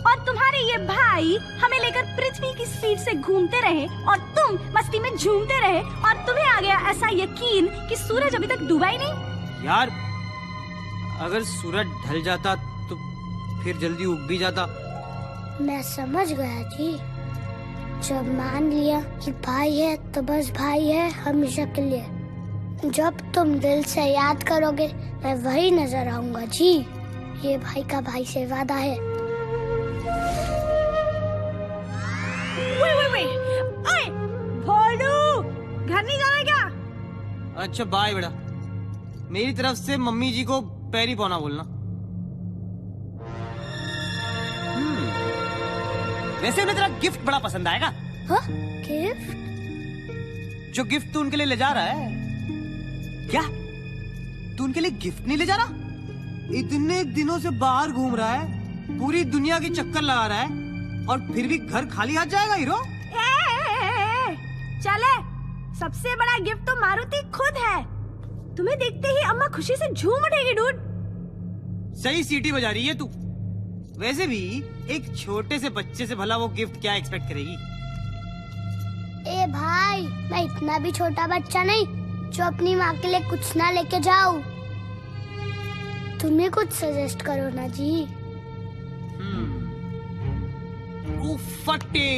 और तुम्हारे ये भाई हमें लेकर पृथ्वी की स्पीड से घूमते रहे और तुम मस्ती में झूमते रहे और तुम्हें आ गया ऐसा यकीन कि सूरज अभी तक डूबा ही नहीं। यार, अगर सूरज ढल जाता तो फिर जल्दी उग भी जाता। मैं समझ गया जी। जब मान लिया कि भाई है तो बस भाई है हमेशा के लिए। जब तुम दिल से याद करोगे मैं वही नजर आऊंगा जी। ये भाई का भाई से वादा है। ओए, भोलू, घर नहीं जाना क्या? अच्छा बाय बेटा, मेरी तरफ से मम्मी जी को पैरी पौना बोलना। वैसे उन्हें तेरा गिफ्ट बड़ा पसंद आएगा। हाँ? गिफ्ट? जो गिफ्ट तू उनके लिए ले जा रहा है क्या तू उनके लिए गिफ्ट नहीं ले जा रहा? इतने दिनों से बाहर घूम रहा है, पूरी दुनिया की चक्कर लगा रहा है और फिर भी घर खाली हाथ जाएगा हीरो? चले, सबसे बड़ा गिफ्ट तो मारुति खुद है। तुम्हें देखते ही अम्मा खुशी से झूम उठेगी डूड। सही सीटी बजा रही है तू। वैसे भी एक छोटे से बच्चे से भला वो गिफ्ट क्या एक्सपेक्ट करेगी? ए भाई, मैं इतना भी छोटा बच्चा नहीं जो अपनी माँ के लिए कुछ ना लेके जाऊं। तुम्हें कुछ सजेस्ट करो ना जी। फटे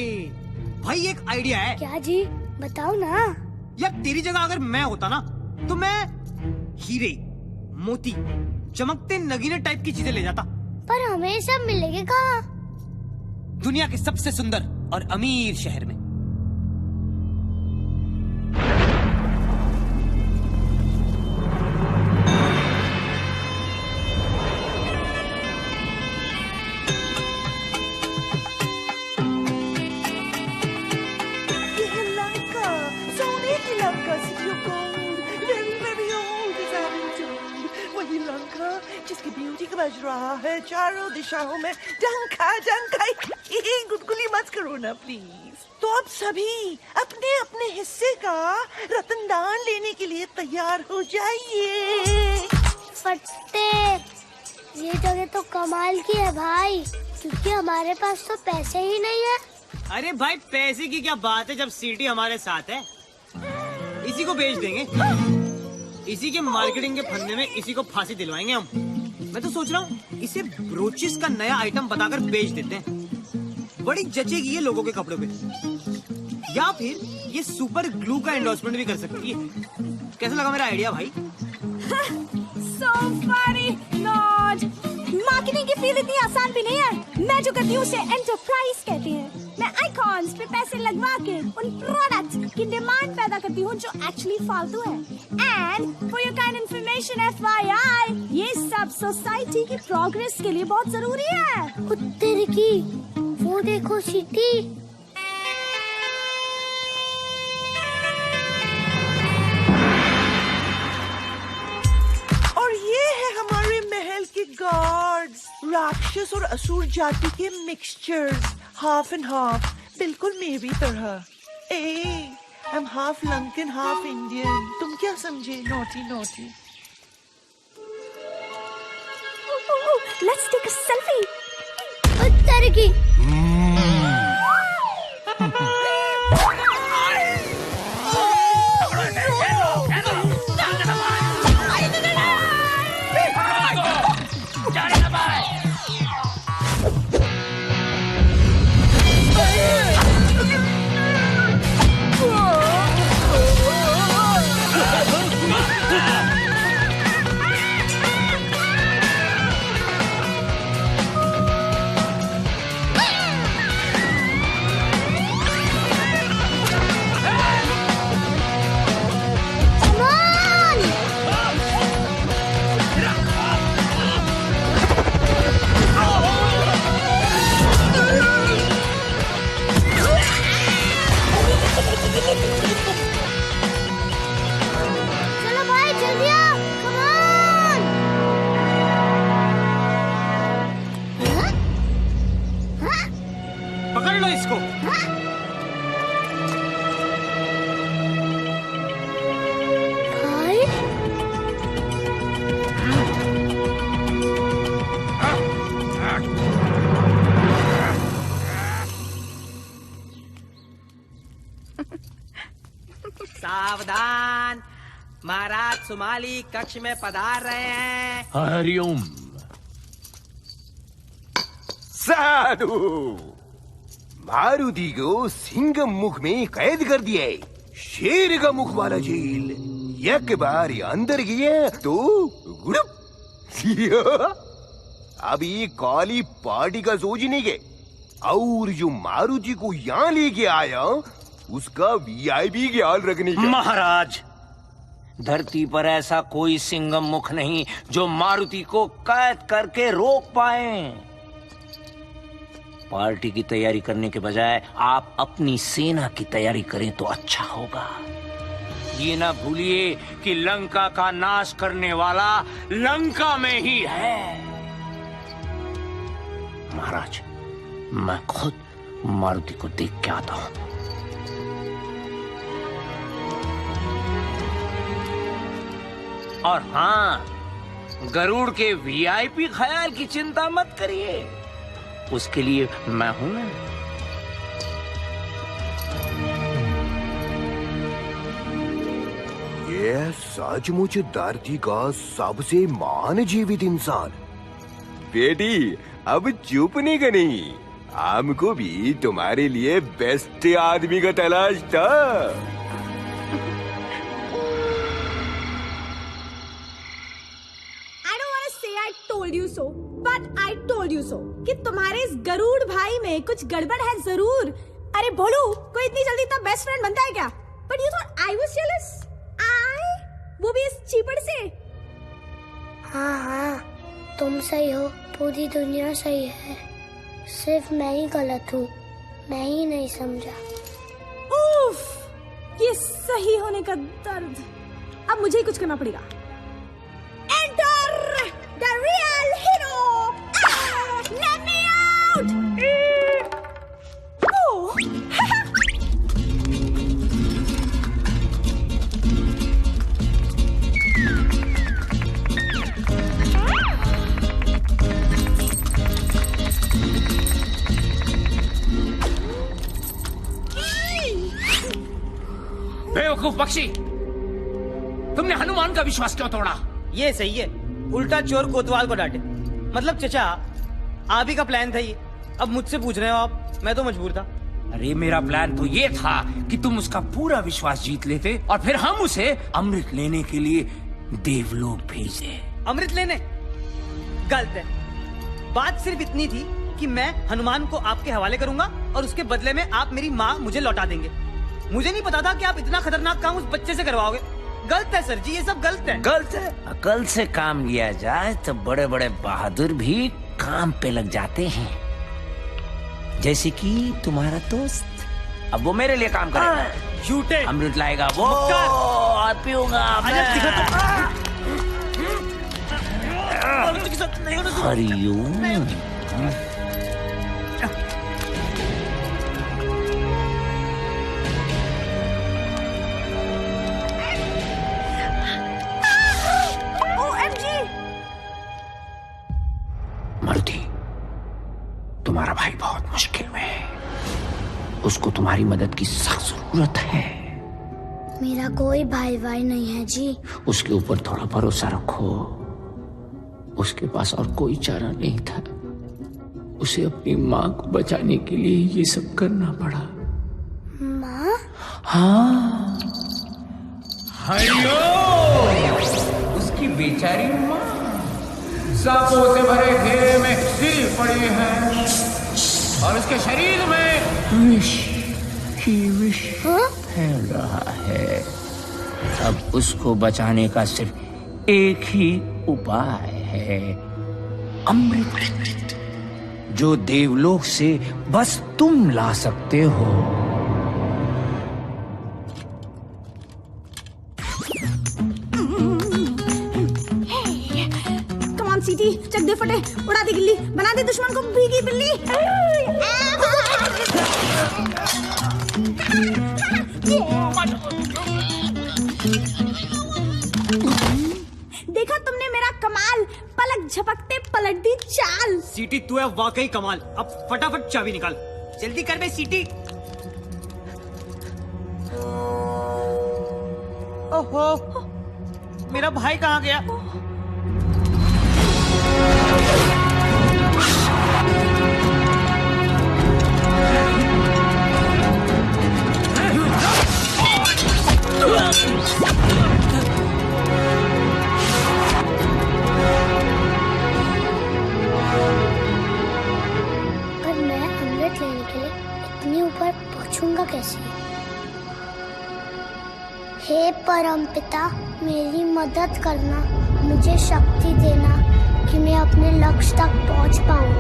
भाई, एक आइडिया है। क्या जी, बताओ ना। यार तेरी जगह अगर मैं होता ना तो मैं हीरे, मोती, चमकते नगीने टाइप की चीजें ले जाता। पर हमें सब मिलेंगे कहाँ? दुनिया के सबसे सुंदर और अमीर शहर में। जिसकी ब्यूटी का बज रहा है चारों दिशाओं में डंका डंका। गुदगुली मत करो ना प्लीज। तो अब सभी अपने अपने हिस्से का रतनदान लेने के लिए तैयार हो जाइए। फट्टे, ये जगह तो कमाल की है भाई, क्योंकि हमारे पास तो पैसे ही नहीं है। अरे भाई पैसे की क्या बात है जब सीटी हमारे साथ है। इसी को बेच देंगे, इसी के मार्केटिंग के फंदे में इसी को फांसी दिलवाएंगे हम। मैं तो सोच रहा हूँ इसे ब्रोचेस का नया आइटम बताकर बेच देते हैं, बड़ी जचेगी ये लोगों के कपड़ों पे। या फिर ये सुपर ग्लू का एंडोर्समेंट भी कर सकती है। कैसा लगा मेरा आइडिया भाई? So funny, Lord. मार्केटिंग की फील्ड इतनी आसान भी नहीं है। मैं जो करती हूँ उसे एंटरप्राइज कहते हैं। मैं आइकॉन्स पे पैसे लगवा के उन प्रोडक्ट्स की डिमांड पैदा करती हूँ जो एक्चुअली फालतू है। And for your kind information FYI, ये सब सोसाइटी की प्रोग्रेस के लिए बहुत जरूरी है। उत्तर की वो देखो सिटी। और ये है हमारे महल के गार्ड्स, राक्षस और असुर जाति के मिक्सचर्स, हाफ एंड हाफ, बिल्कुल मेरी तरह। I am half Lankan half Indian. तुम क्या समझे? Naughty naughty. Let's take a selfie. उत्तर की चलो भाई जल्दी आओ, come on। पकड़ लो इसको। भाई सावधान, महाराज सुमाली कक्ष में पधार रहे हैं। हरिओम। साधु, मारुति को सिंह मुख में कैद कर दिया है। शेर का मुख वाला जेल। एक बार अंदर गया तो गुड़ुप। अभी काली पार्टी का सोच नहीं के। और जो मारुति को यहाँ लेके आया उसका VIP ख्याल रखने का। महाराज, धरती पर ऐसा कोई सिंगम मुख नहीं जो मारुति को कैद करके रोक पाए। पार्टी की तैयारी करने के बजाय आप अपनी सेना की तैयारी करें तो अच्छा होगा। ये ना भूलिए कि लंका का नाश करने वाला लंका में ही है। महाराज, मैं खुद मारुति को देख के आता हूं। और हाँ, गरुड़ के वीआईपी ख्याल की चिंता मत करिए, उसके लिए मैं हूं ना। ये सचमुच धरती का सबसे महान जीवित इंसान। बेटी, अब चुप नहीं करनी, हमको भी तुम्हारे लिए बेस्ट आदमी का तलाश था। told you so, but I told you so कि तुम्हारे इस गरुड़ भाई में कुछ गड़बड़ है जरूर। अरे भोलू, कोई इतनी जल्दी इतना बेस्ट फ्रेंड बनता है क्या? But you thought I was jealous? वो भी इस चीपड़ से? हाँ, तुम सही हो, पूरी दुनिया सही है, सिर्फ मैं ही गलत हूँ, मैं ही नहीं समझा। उफ, ये सही होने का दर्द। अब मुझे ही कुछ करना पड़ेगा। Enter the real hero! Let me out! Oh! बेवकूफ पक्षी, तुमने हनुमान का विश्वास क्यों तोड़ा? ये सही है, उल्टा चोर कोतवाल को डांटे। मतलब चचा, आप ही का प्लान था ये, अब मुझसे पूछ रहे हो आप? मैं तो मजबूर था। अरे मेरा प्लान तो ये था कि तुम उसका पूरा विश्वास जीत लेते और फिर हम उसे अमृत लेने के लिए देवलोक भेजे। अमृत लेने? गलत है। बात सिर्फ इतनी थी कि मैं हनुमान को आपके हवाले करूंगा और उसके बदले में आप मेरी माँ मुझे लौटा देंगे। मुझे नहीं पता था कि आप इतना खतरनाक काम उस बच्चे से करवाओगे। गलत है सर जी, ये सब गलत है। गलत है? अकल से काम लिया जाए तो बड़े बड़े बहादुर भी काम पे लग जाते हैं, जैसे कि तुम्हारा दोस्त। अब वो मेरे लिए काम करेगा, झूठे अमृत लाएगा वो और पीऊंगा हरिओम। मारुति, तुम्हारा भाई बहुत मुश्किल में है, उसको तुम्हारी मदद की सख्त जरूरत है। मेरा कोई भाई नहीं है जी। उसके ऊपर थोड़ा भरोसा रखो, उसके पास और कोई चारा नहीं था, उसे अपनी माँ को बचाने के लिए ये सब करना पड़ा। माँ? हाँ, उसकी बेचारी माँ सांपों से भरे घेरे में गिरी पड़ी है और उसके शरीर में विष फैल रहा है। अब उसको बचाने का सिर्फ एक ही उपाय है, अमृत, जो देवलोक से बस तुम ला सकते हो। सीटी, चक दे फटे, उड़ा दे गिल्ली, बना दे दुश्मन को भीगी बिल्ली। देखा तुमने मेरा कमाल, पलक झपकते पलट दी चाल। सीटी, तू है वाकई कमाल। अब फटाफट चाबी निकाल, जल्दी कर बे सीटी। ओहो, मेरा भाई कहाँ गया? पर मैं अमृत लेने के लिए इतनी ऊपर पहुंचूंगा कैसे? हे परमपिता, मेरी मदद करना, मुझे शक्ति देना कि मैं अपने लक्ष्य तक पहुंच पाऊं।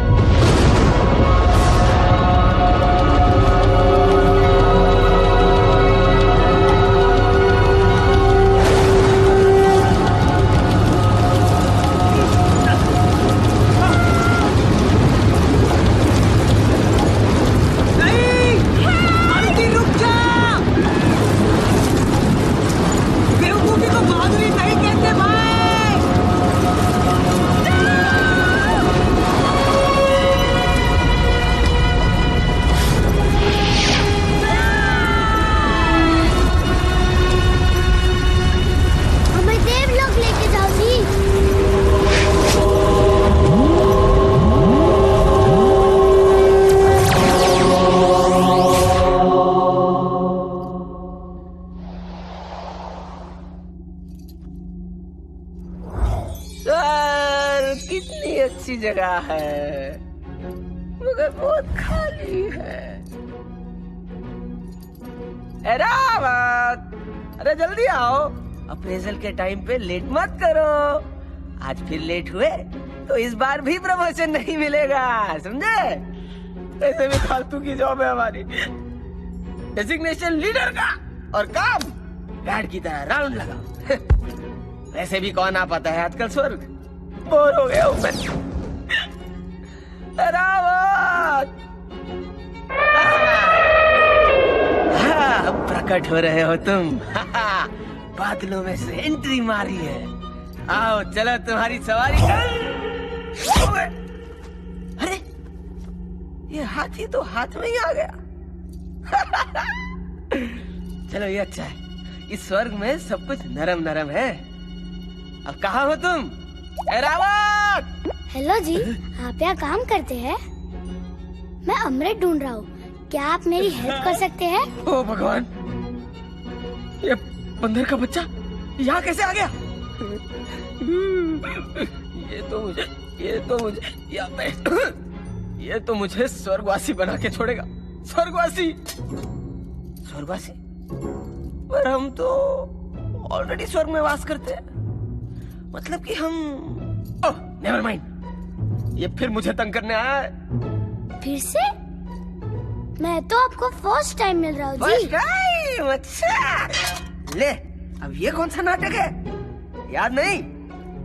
जैसी जगह है मगर बहुत खाली है। रावत, अरे जल्दी आओ, अप्रेजल के टाइम पे लेट मत करो। आज फिर लेट हुए तो इस बार भी प्रमोशन नहीं मिलेगा, समझे? ऐसे भी फालतू की जॉब है हमारी, डेजिग्नेशन लीडर का, और काम गार्ड की तरह राउंड लगाओ। वैसे भी कौन आ पाता है आजकल स्वर्ग, बोर हो गया हूं मैं। रावत, हाँ, प्रकट हो रहे हो तुम। बादलों में से एंट्री मारी है। आओ चलो तुम्हारी सवारी कर। अरे ये हाथी तो हाथ में ही आ गया। चलो ये अच्छा है, इस स्वर्ग में सब कुछ नरम नरम है। अब कहाँ हो तुम? रावत! हेलो जी, आप यहाँ काम करते हैं? मैं अमृत ढूंढ रहा हूँ, क्या आप मेरी हेल्प कर सकते हैं? ओ भगवान, ये बंदर का बच्चा यहाँ कैसे आ गया? ये तो मुझे स्वर्गवासी बना के छोड़ेगा। स्वर्गवासी पर हम तो ऑलरेडी स्वर्ग में वास करते हैं। मतलब कि हम नेवर माइंड, ये फिर मुझे तंग करने आया है। फिर से? मैं तो आपको फर्स्ट टाइम मिल रहा हूँ जी। First time? अच्छा, ले अब ये कौन सा नाटक है? याद नहीं,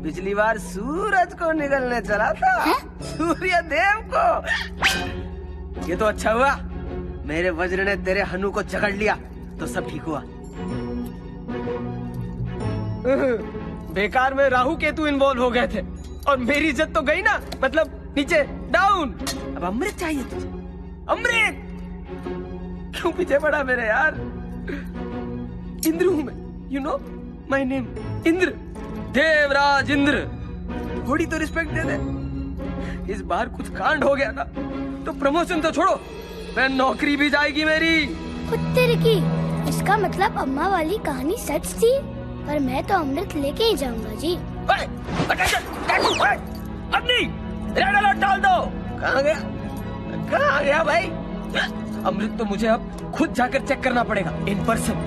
पिछली बार सूरज को निगलने चला था, सूर्य देव को। ये तो अच्छा हुआ मेरे वज्र ने तेरे हनु को जकड़ लिया, तो सब ठीक हुआ। बेकार में राहु केतु इन्वॉल्व हो गए थे और मेरी इज्जत तो गई ना, मतलब नीचे डाउन। अब अमृत चाहिए तुझे, अमृत। क्यों पीछे पड़ा मेरे यार? इंद्र हूं मैं, you know my name Indra, Devraj Indra. थोड़ी तो रिस्पेक्ट दे दे। इस बार कुछ कांड हो गया ना तो प्रमोशन तो छोड़ो, मैं नौकरी भी जाएगी मेरी। कुत्ते की, इसका मतलब अम्मा वाली कहानी सच थी, पर मैं तो अमृत लेके ही जाऊंगा जी। अब नहीं, रेड अलर्ट डाल दो। कहाँ गया भाई? अमृत तो मुझे अब खुद जाकर चेक करना पड़ेगा इन पर्सन।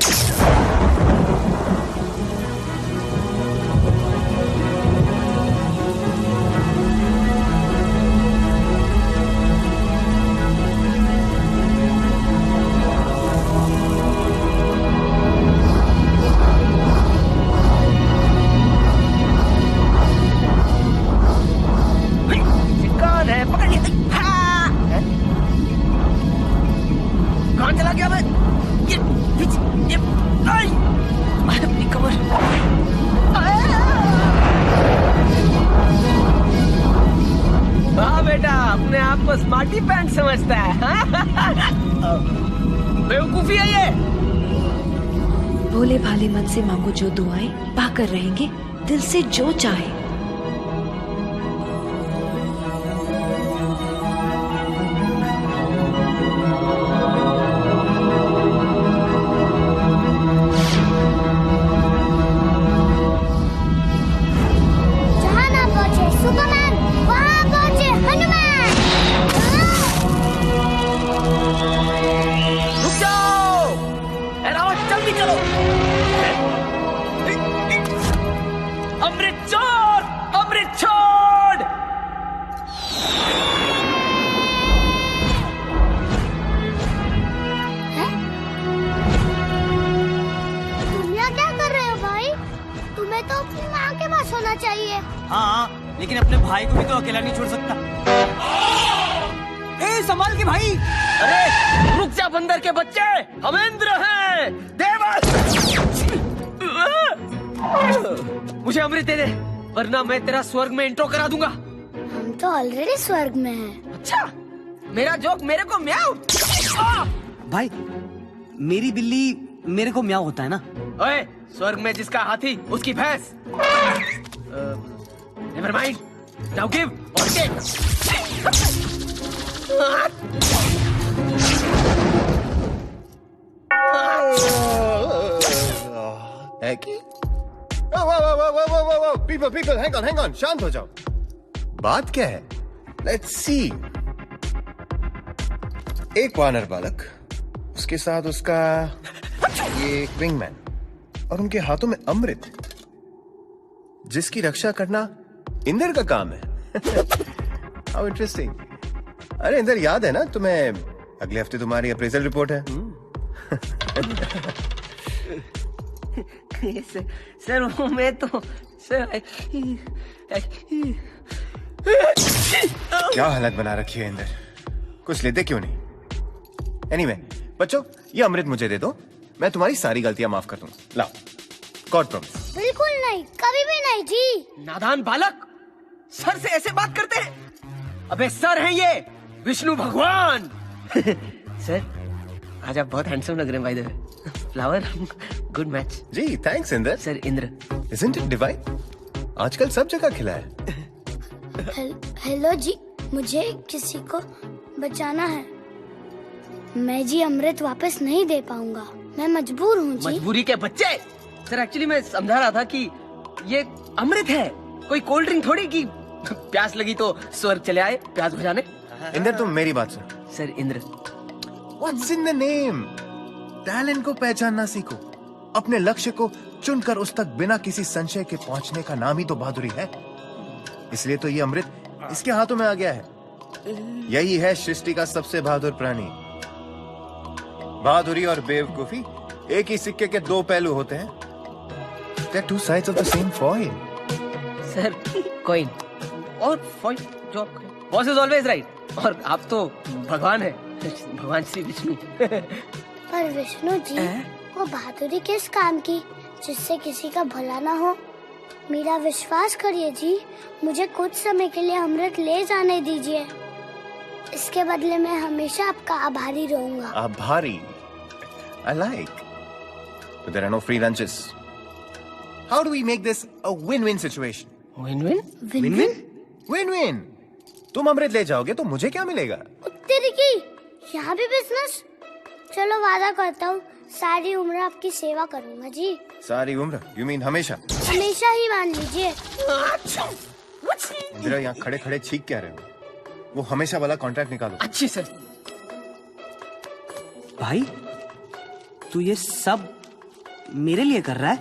स्मार्टी पैंट समझता है। बेवकूफी है ये। भोले भाले मन से मांगो जो दुआएं, पाकर रहेंगे दिल से जो चाहे। जहाँ ना पहुँचे सुपरमैन, वहाँ पहुँचे हनुमान। रुक जाओ, रावत जल्दी चलो। अमृत छोड़, अमृत छोड़। तुम यहाँ क्या कर रहे हो भाई? तुम्हें तो अपनी माँ के पास होना चाहिए। हाँ, लेकिन अपने भाई को भी तो अकेला नहीं छोड़ सकता। ए, संभाल के भाई। अरे रुक जा बंदर के बच्चे, हम इंद्र हैं, देवस। मुझे अमृत दे दे, वरना मैं तेरा स्वर्ग में इंट्रो करा दूंगा। हम तो ऑलरेडी स्वर्ग में हैं। अच्छा, मेरा जोक मेरे को म्याऊ। भाई, मेरी बिल्ली मेरे को म्याऊ होता है ना। ओए, स्वर्ग में जिसका हाथी उसकी भैंस। नेवर माइंड, नाउ गिव और टेक। People, hang on, शांत हो जाओ। बात क्या है? Let's see. एक वानर बालक, उसके साथ उसका ये एक विंगमैन और उनके हाथों में अमृत, जिसकी रक्षा करना इंदर का काम है। How interesting. अरे इंदर, याद है ना तुम्हें, अगले हफ्ते तुम्हारी अप्रेजल रिपोर्ट है। सर वो मैं तो सर क्या हालत बना रखी है इंदर, कुछ लेते क्यों नहीं? एनीवे, बच्चों ये अमृत मुझे दे दो, मैं तुम्हारी सारी गलतियां माफ कर दूंगा। लाओ, गॉड प्रॉमिस। बिल्कुल नहीं, कभी भी नहीं जी। नादान बालक, सर से ऐसे बात करते हैं? अबे सर हैं ये विष्णु भगवान। सर आज आप बहुत हैंडसम लग रहे हैं by the way. Flower, good match. जी thanks Inder. Sir Indra. Isn't it divine? आजकल सब जगह खिला है। हेलो जी, मुझे किसी को बचाना है। मैं जी अमृत वापस नहीं दे पाऊंगा, मैं मजबूर हूँ जी। मजबूरी के बच्चे। सर एक्चुअली मैं समझा रहा था कि ये अमृत है, कोई कोल्ड ड्रिंक थोड़ी कि प्यास लगी तो स्वर्ग चले आए प्यास बुझाने। इंदर तुम मेरी बात सुन। Sir Indra. What's in the name? Talent को पहचानना सीखो, अपने लक्ष्य को चुनकर उस तक बिना किसी संशय के पहुंचने का नाम ही तो बहादुरी है। इसलिए तो ये अमृत इसके हाथों में आ गया है। यही है सृष्टि का सबसे बहादुर प्राणी। बहादुरी और बेवकूफी एक ही सिक्के के दो पहलू होते हैं। They're two sides of the same coin. Sir coin और फॉइल, जो बॉस इज ऑलवेज राइट, और आप तो भगवान है, भगवान श्री विष्णु। पर विष्णु जी, वो बहादुरी किस काम की जिससे किसी का भला ना हो? मेरा विश्वास करिए जी, मुझे कुछ समय के लिए अमृत ले जाने दीजिए। इसके बदले मैं हमेशा आपका आभारी रहूंगा। आभारी? I like. But there are no free lunches. How do we make this a win-win situation? Win-win? Win-win? Win-win. तुम अमृत ले जाओगे तो मुझे क्या मिलेगा? तेरी की यहाँ भी बिजनेस? चलो वादा करता हूँ, सारी उम्र आपकी सेवा करूँगा जी। सारी उम्र? You mean हमेशा? हमेशा ही मान लीजिए। इंदिरा, यहाँ खड़े खड़े छींक क्या रहे हो? वो हमेशा वाला कॉन्ट्रैक्ट निकालो। अच्छी सर। भाई तू ये सब मेरे लिए कर रहा है?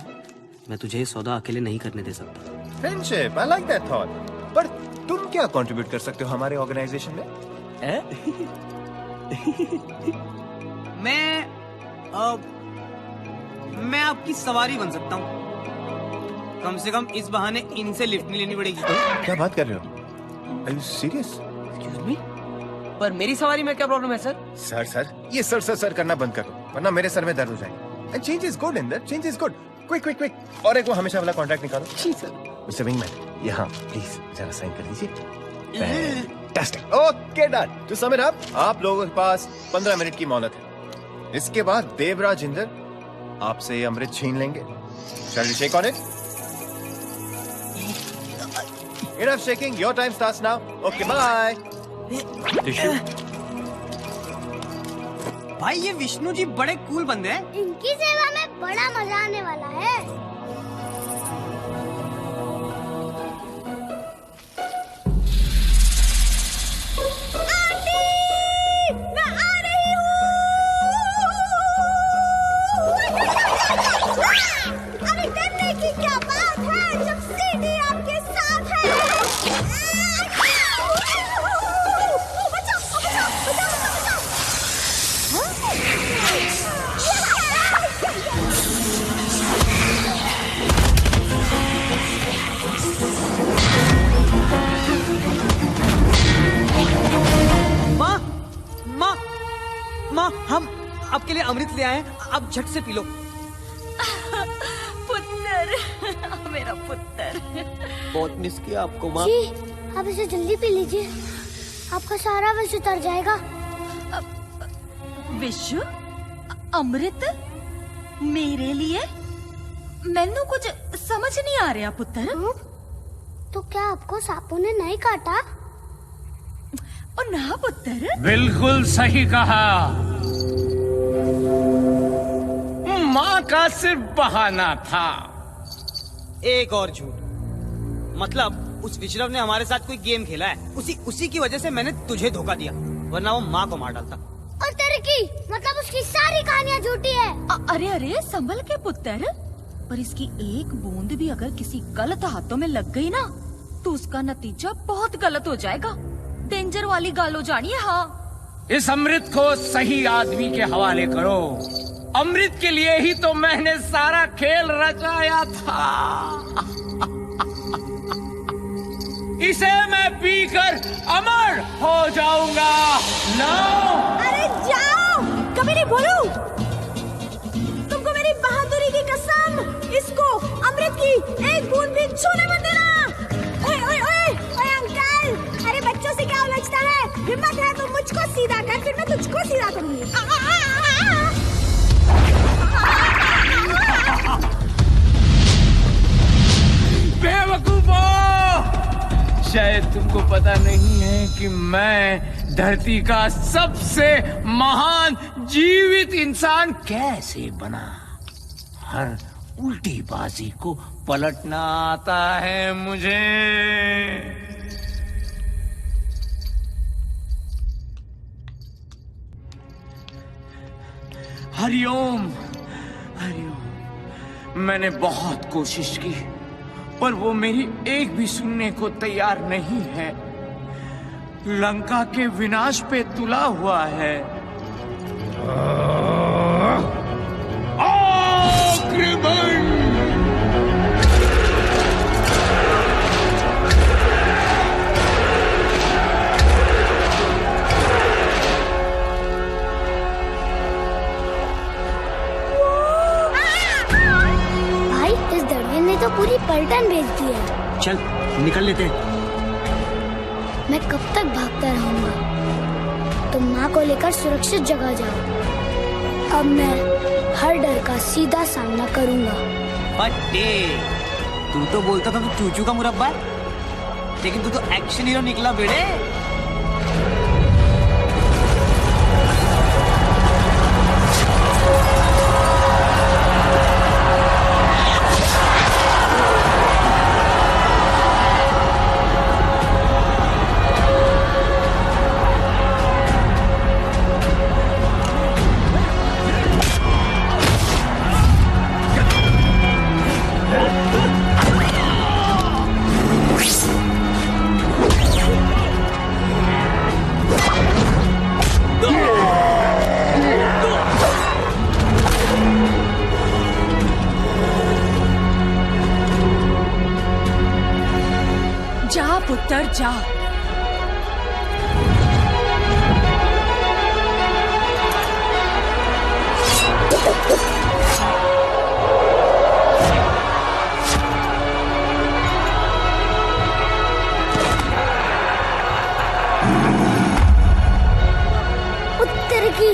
मैं तुझे ये सौदा अकेले नहीं करने दे सकता। Friendship, I like that thought. पर तुम क्या कंट्रीब्यूट कर सकते हो हमारे ऑर्गेनाइजेशन में? मैं आपकी सवारी बन सकता हूँ। कम से कम इस बहाने इनसे लिफ्ट नहीं लेनी पड़ेगी। क्या बात कर रहे हो? Are you serious? Excuse me? पर मेरी सवारी में क्या प्रॉब्लम है सर? सर ये सर करना बंद करो, वरना मेरे सर में दर्द हो जाएगा। And change is good, Inder. Change is good. Quick. और एक वो हमेशा वाला कॉन्ट्रैक्ट निकालो। जी सर। मिस्टर विंगमैन, यहाँ प्लीज जरा साइन कर दीजिए। Fantastic. Okay, done. To sum it up, आप लोगों के पास 15 मिनट की मोहलत है। इसके बाद देवराज इंदर आपसे ये अमृत छीन लेंगे। Shall we shake on it? Enough shaking. Your time starts now. Okay, bye. भाई ये विष्णु जी बड़े कूल बंदे हैं। इनकी सेवा में बड़ा मजा आने वाला है। मैं आ रही हूँ। अरे डरने की क्या बात है जब सीढ़ी आपके साथ है। माँ, हम आपके लिए अमृत ले आए हैं, आप झट से पी लो। पुत्र, मेरा पुत्र। बहुत मिस किया आपको माँ। जी, आप इसे जल्दी पी लीजिए, आपका सारा विष उतर जाएगा। विषु? अमृत? मेरे लिए? मैंने कुछ समझ नहीं आ रहा पुत्र। तो क्या आपको सांपों ने नहीं काटा? और ना पुत्र। बिल्कुल सही कहा। माँ का सिर्फ बहाना था। एक और झूठ, मतलब उस विश्रव ने हमारे साथ कोई गेम खेला है, उसी की वजह से मैंने तुझे धोखा दिया, वरना वो माँ को मार डालता। और तेरे की मतलब उसकी सारी कहानियाँ झूठी है। अरे अरे संभल के पुत्र, पर इसकी एक बूंद भी अगर किसी गलत हाथों में लग गई ना तो उसका नतीजा बहुत गलत हो जाएगा। डेंजर वाली गाल हो जानी है। हाँ, इस अमृत को सही आदमी के हवाले करो। अमृत के लिए ही तो मैंने सारा खेल रचाया था। इसे मैं पीकर अमर हो जाऊंगा। अरे जाओ, कभी नहीं बोलूं। तुमको मेरी बहादुरी की कसम, इसको अमृत की एक बूंद भी छूने मत देना। ओए ओए ओए ओए अंकल, अरे बच्चों से क्या उलझता है? हिम्मत है तो मुझको सीधा कर, फिर मैं तुझको सीधा करूंगी। बेवकूफो, शायद तुमको पता नहीं है कि मैं धरती का सबसे महान जीवित इंसान कैसे बना। हर उल्टी बाजी को पलटना आता है मुझे। हरिओम, हरिओम। मैंने बहुत कोशिश की पर वो मेरी एक भी सुनने को तैयार नहीं है। लंका के विनाश पे तुला हुआ है। आक्रमण! तो पूरी पलटन भेज दी है। चल निकल लेते। मैं कब तक भागता रहूंगा? तुम माँ को लेकर सुरक्षित जगह जाओ। अब मैं हर डर का सीधा सामना करूंगा। बट्टे, तू तो बोलता था तू चूचू का मुरब्बा, लेकिन तू तो एक्शन हीरो निकला बेटे। जा पुत्र जा। उत्तर की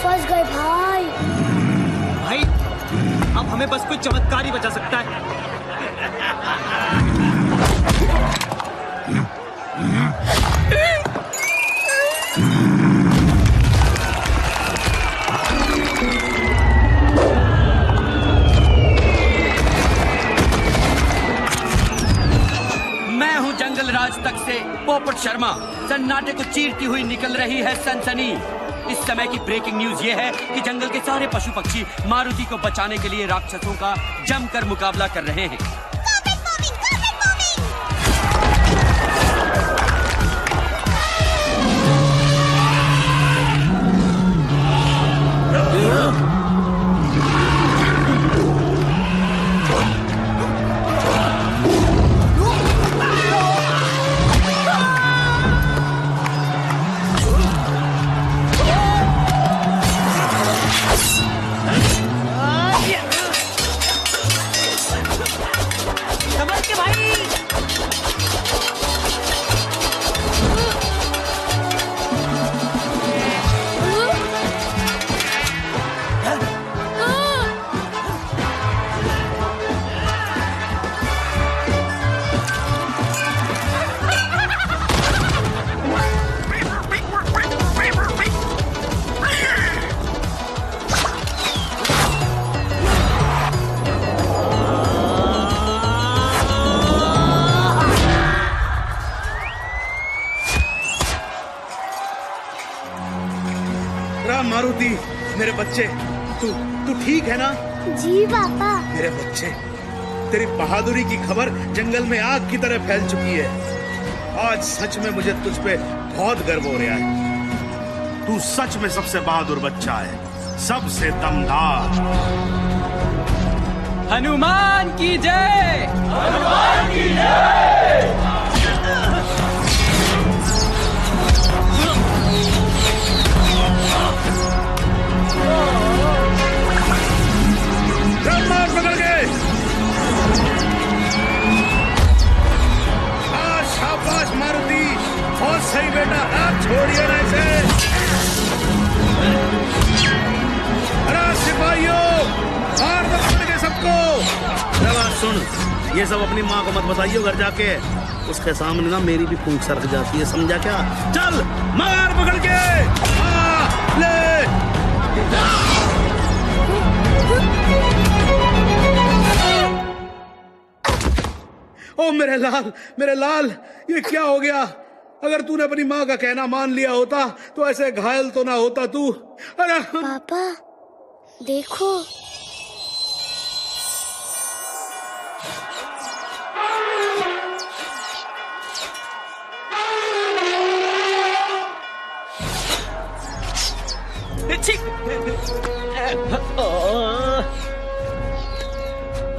फंस गए भाई। भाई अब हमें बस कोई चमत्कार ही बचा सकता है। मैं हूं जंगल राज तक से पोपट शर्मा। सन्नाटे को चीरती हुई निकल रही है सनसनी। इस समय की ब्रेकिंग न्यूज ये है कि जंगल के सारे पशु पक्षी मारुति को बचाने के लिए राक्षसों का जमकर मुकाबला कर रहे हैं। बच्चे, तू ठीक है ना? जी पापा। मेरे बच्चे, तेरी बहादुरी की खबर जंगल में आग की तरह फैल चुकी है। आज सच में मुझे तुझ पे बहुत गर्व हो रहा है। तू सच में सबसे बहादुर बच्चा है, सबसे दमदार। हनुमान की जय! हनुमान की जय! ब्रह्मा पकड़ गए। शाबाश मारुति, बहुत सही बेटा, आप छोड़िए ना इसे। अरे सिपाहियों, मार दो पकड़ के सबको। जरा सुन, ये सब अपनी माँ को मत बताइए घर जाके, उसके सामने ना मेरी भी फूंक सरक जाती है, समझा क्या? चल मार पकड़ के, ले। ओ मेरे लाल, ये क्या हो गया? अगर तूने अपनी माँ का कहना मान लिया होता तो ऐसे घायल तो ना होता तू। अरे पापा देखो,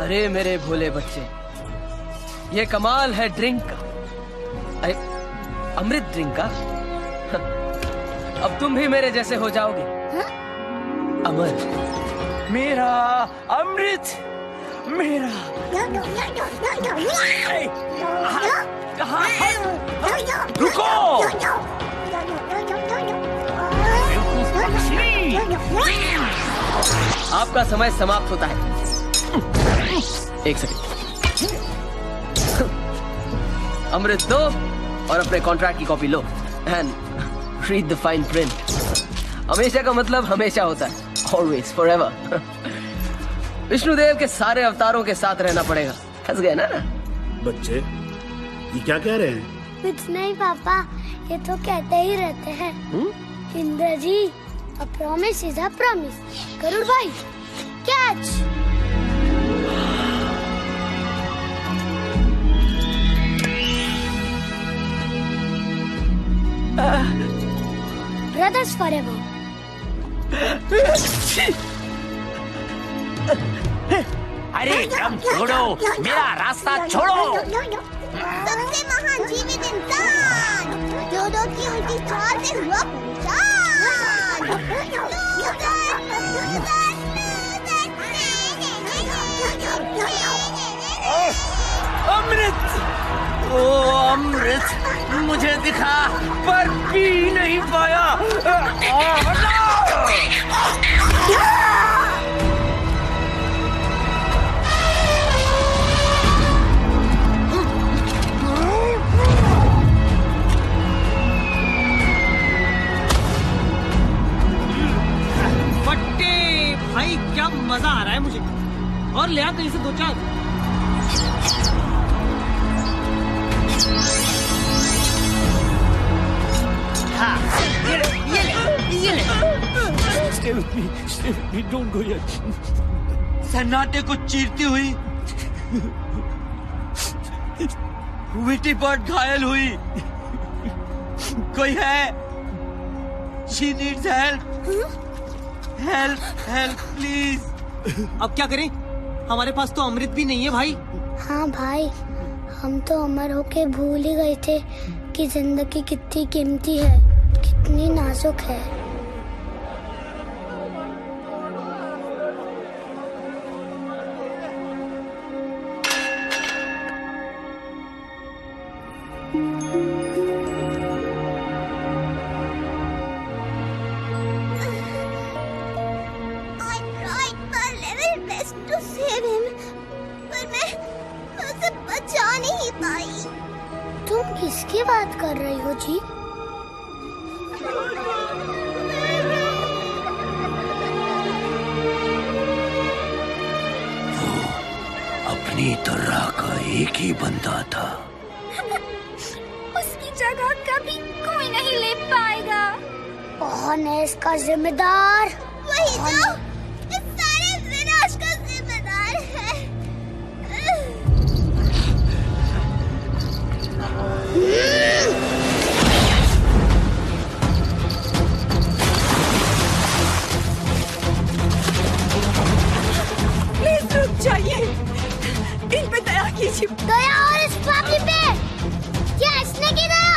अरे मेरे भोले बच्चे, ये कमाल है ड्रिंक का। अरे अमृत ड्रिंक का। अब तुम भी मेरे जैसे हो जाओगे। अमर, मेरा अमृत, मेरा। रुको! आपका समय समाप्त होता है। एक सेकंड। अमृत दो और अपने कॉन्ट्रैक्ट की copy low and read the fine print. हमेशा का मतलब हमेशा होता है, ऑलवेज, फॉरएवर। विष्णुदेव के सारे अवतारों के साथ रहना पड़ेगा। हंस गए ना? बच्चे, ये क्या कह रहे हैं? कुछ नहीं पापा, ये तो कहते ही रहते हैं। Indra ji, a promise is a promise. Garud भाई, कैच। Brothers forever. अरे दम छोड़ो, मेरा रास्ता छोड़ो। सबसे महान जीवित इंसान, जोधो की उल्टी छाल से हुआ पहचान। अमृत, ओ अमृत मुझे दिखा पर पी नहीं पाया। फट्टे भाई, क्या मजा आ रहा है मुझे। और ले आ कहीं से 2-4। Don't go yet. सन्नाटे को चीरती हुई विटी बर्ड घायल हुई। कोई है? She needs help. Help, please. अब क्या करें? हमारे पास तो अमृत भी नहीं है भाई। हाँ भाई, हम तो अमर होके भूल ही गए थे कि जिंदगी कितनी कीमती है, कितनी नाजुक है। तुम किसकी बात कर रही हो जी? अपनी तरह का एक ही बंदा था। उसकी जगह कभी कोई नहीं ले पाएगा। कौन है इसका जिम्मेदार? वही जो इस सारे विनाश का जिम्मेदार है। प्लीज रुक जाइए, इन पे दया कीजिए। दया और इस फैमिली पे? क्या इसने की दया?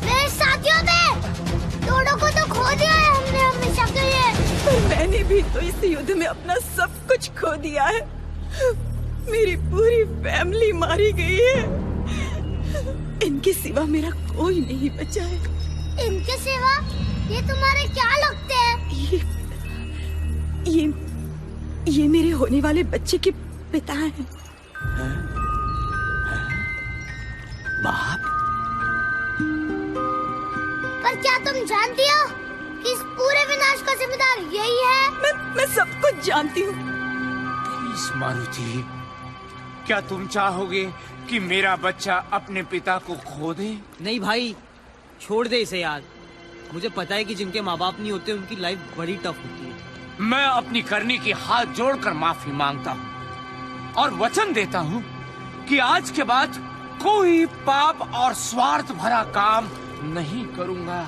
मेरे साथियों पे? दोनों को तो खो दिया है हमने हमेशा के लिए। पर मैंने भी तो इस युद्ध में अपना सब कुछ खो दिया है। मेरी पूरी फैमिली मारी गई है। इनके सिवा मेरा कोई नहीं बचा है। इनके सिवा? ये तुम्हारे क्या लगते हैं? ये मेरे होने वाले बच्चे के पिता हैं। बाप? पर क्या तुम जानती हो कि इस पूरे विनाश का जिम्मेदार यही है? मैं सब कुछ जानती हूँ। प्लीज मारुति, क्या तुम चाहोगे कि मेरा बच्चा अपने पिता को खो दे? नहीं भाई, छोड़ दे इसे यार। मुझे पता है कि जिनके माँ बाप नहीं होते उनकी लाइफ बड़ी टफ होती है। मैं अपनी करनी की हाथ जोड़कर माफी मांगता हूँ और वचन देता हूँ कि आज के बाद कोई पाप और स्वार्थ भरा काम नहीं करूँगा।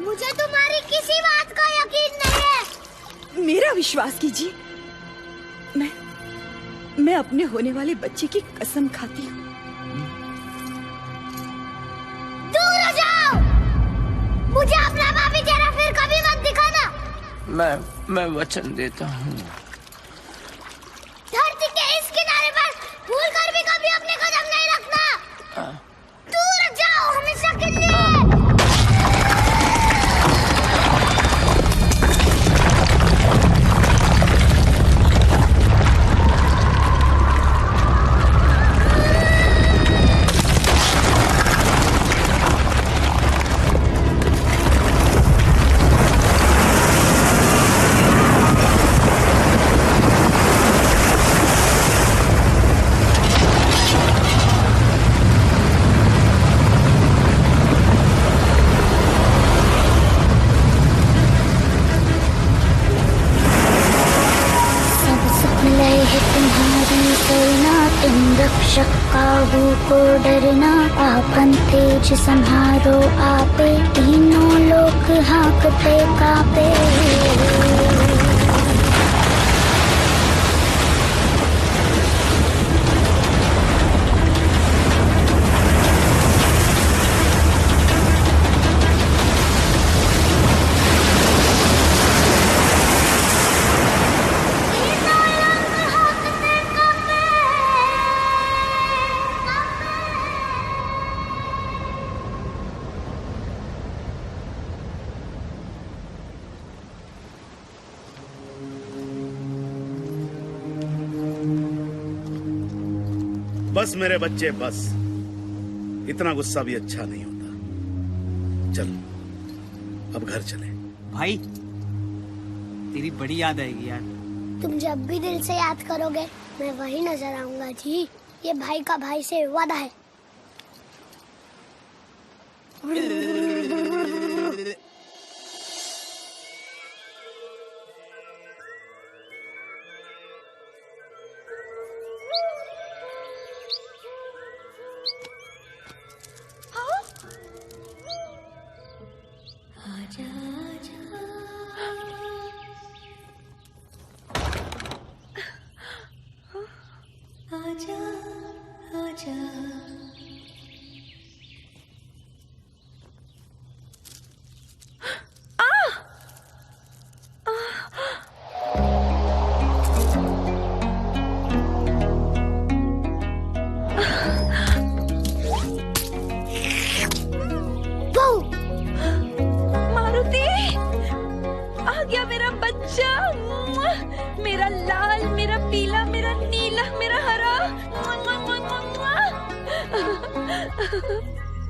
मुझे तुम्हारी किसी बात का यकीन नहीं है। मेरा विश्वास कीजिए, मैं अपने होने वाले बच्चे की कसम खाती हूँ। दूर हो जाओ, मुझे अपना भाभी चेहरा फिर कभी मत दिखाना। मैं वचन देता हूँ। धरती के इस किनारे पर भूल कर भी कभी अपने कदम नहीं रखना। दूर जाओ हमेशा के लिए। रक्षक काबू को डरना, आपन तेज संहारो आपे, तीनों लोग हाँकते कापे। बस मेरे बच्चे बस, इतना गुस्सा भी अच्छा नहीं होता। चल अब घर चले। भाई तेरी बड़ी याद आएगी यार। तुम जब भी दिल से याद करोगे मैं वही नजर आऊंगा जी। ये भाई का भाई से वादा है। मारुति, आ गया मेरा बच्चा। मेरा लाल, मेरा पीला, मेरा नीला, मेरा हरा।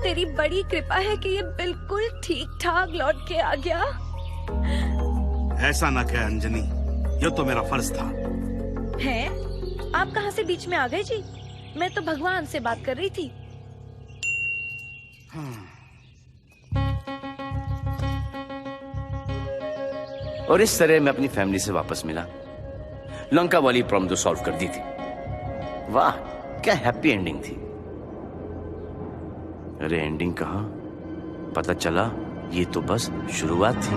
तेरी बड़ी कृपा है कि ये बिल्कुल ठीक ठाक लौट के आ गया। ऐसा ना कह अंजनी, ये तो मेरा फर्ज था। है? आप कहाँ से बीच में आ गए जी? मैं तो भगवान से बात कर रही थी। और इस तरह मैं अपनी फैमिली से वापस मिला। लंका वाली प्रॉब्लम तो सॉल्व कर दी थी। वाह, क्या हैप्पी एंडिंग थी। अरे एंडिंग कहाँ, पता चला ये तो बस शुरुआत थी।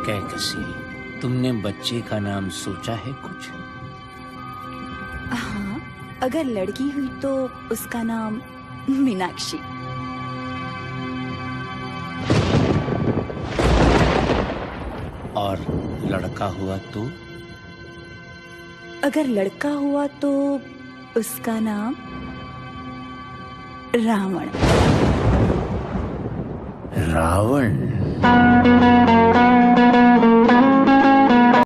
क्या कसीरी, तुमने बच्चे का नाम सोचा है कुछ? हाँ, अगर लड़की हुई तो उसका नाम मीनाक्षी। और लड़का हुआ तो? अगर लड़का हुआ तो उसका नाम रावण। रावण।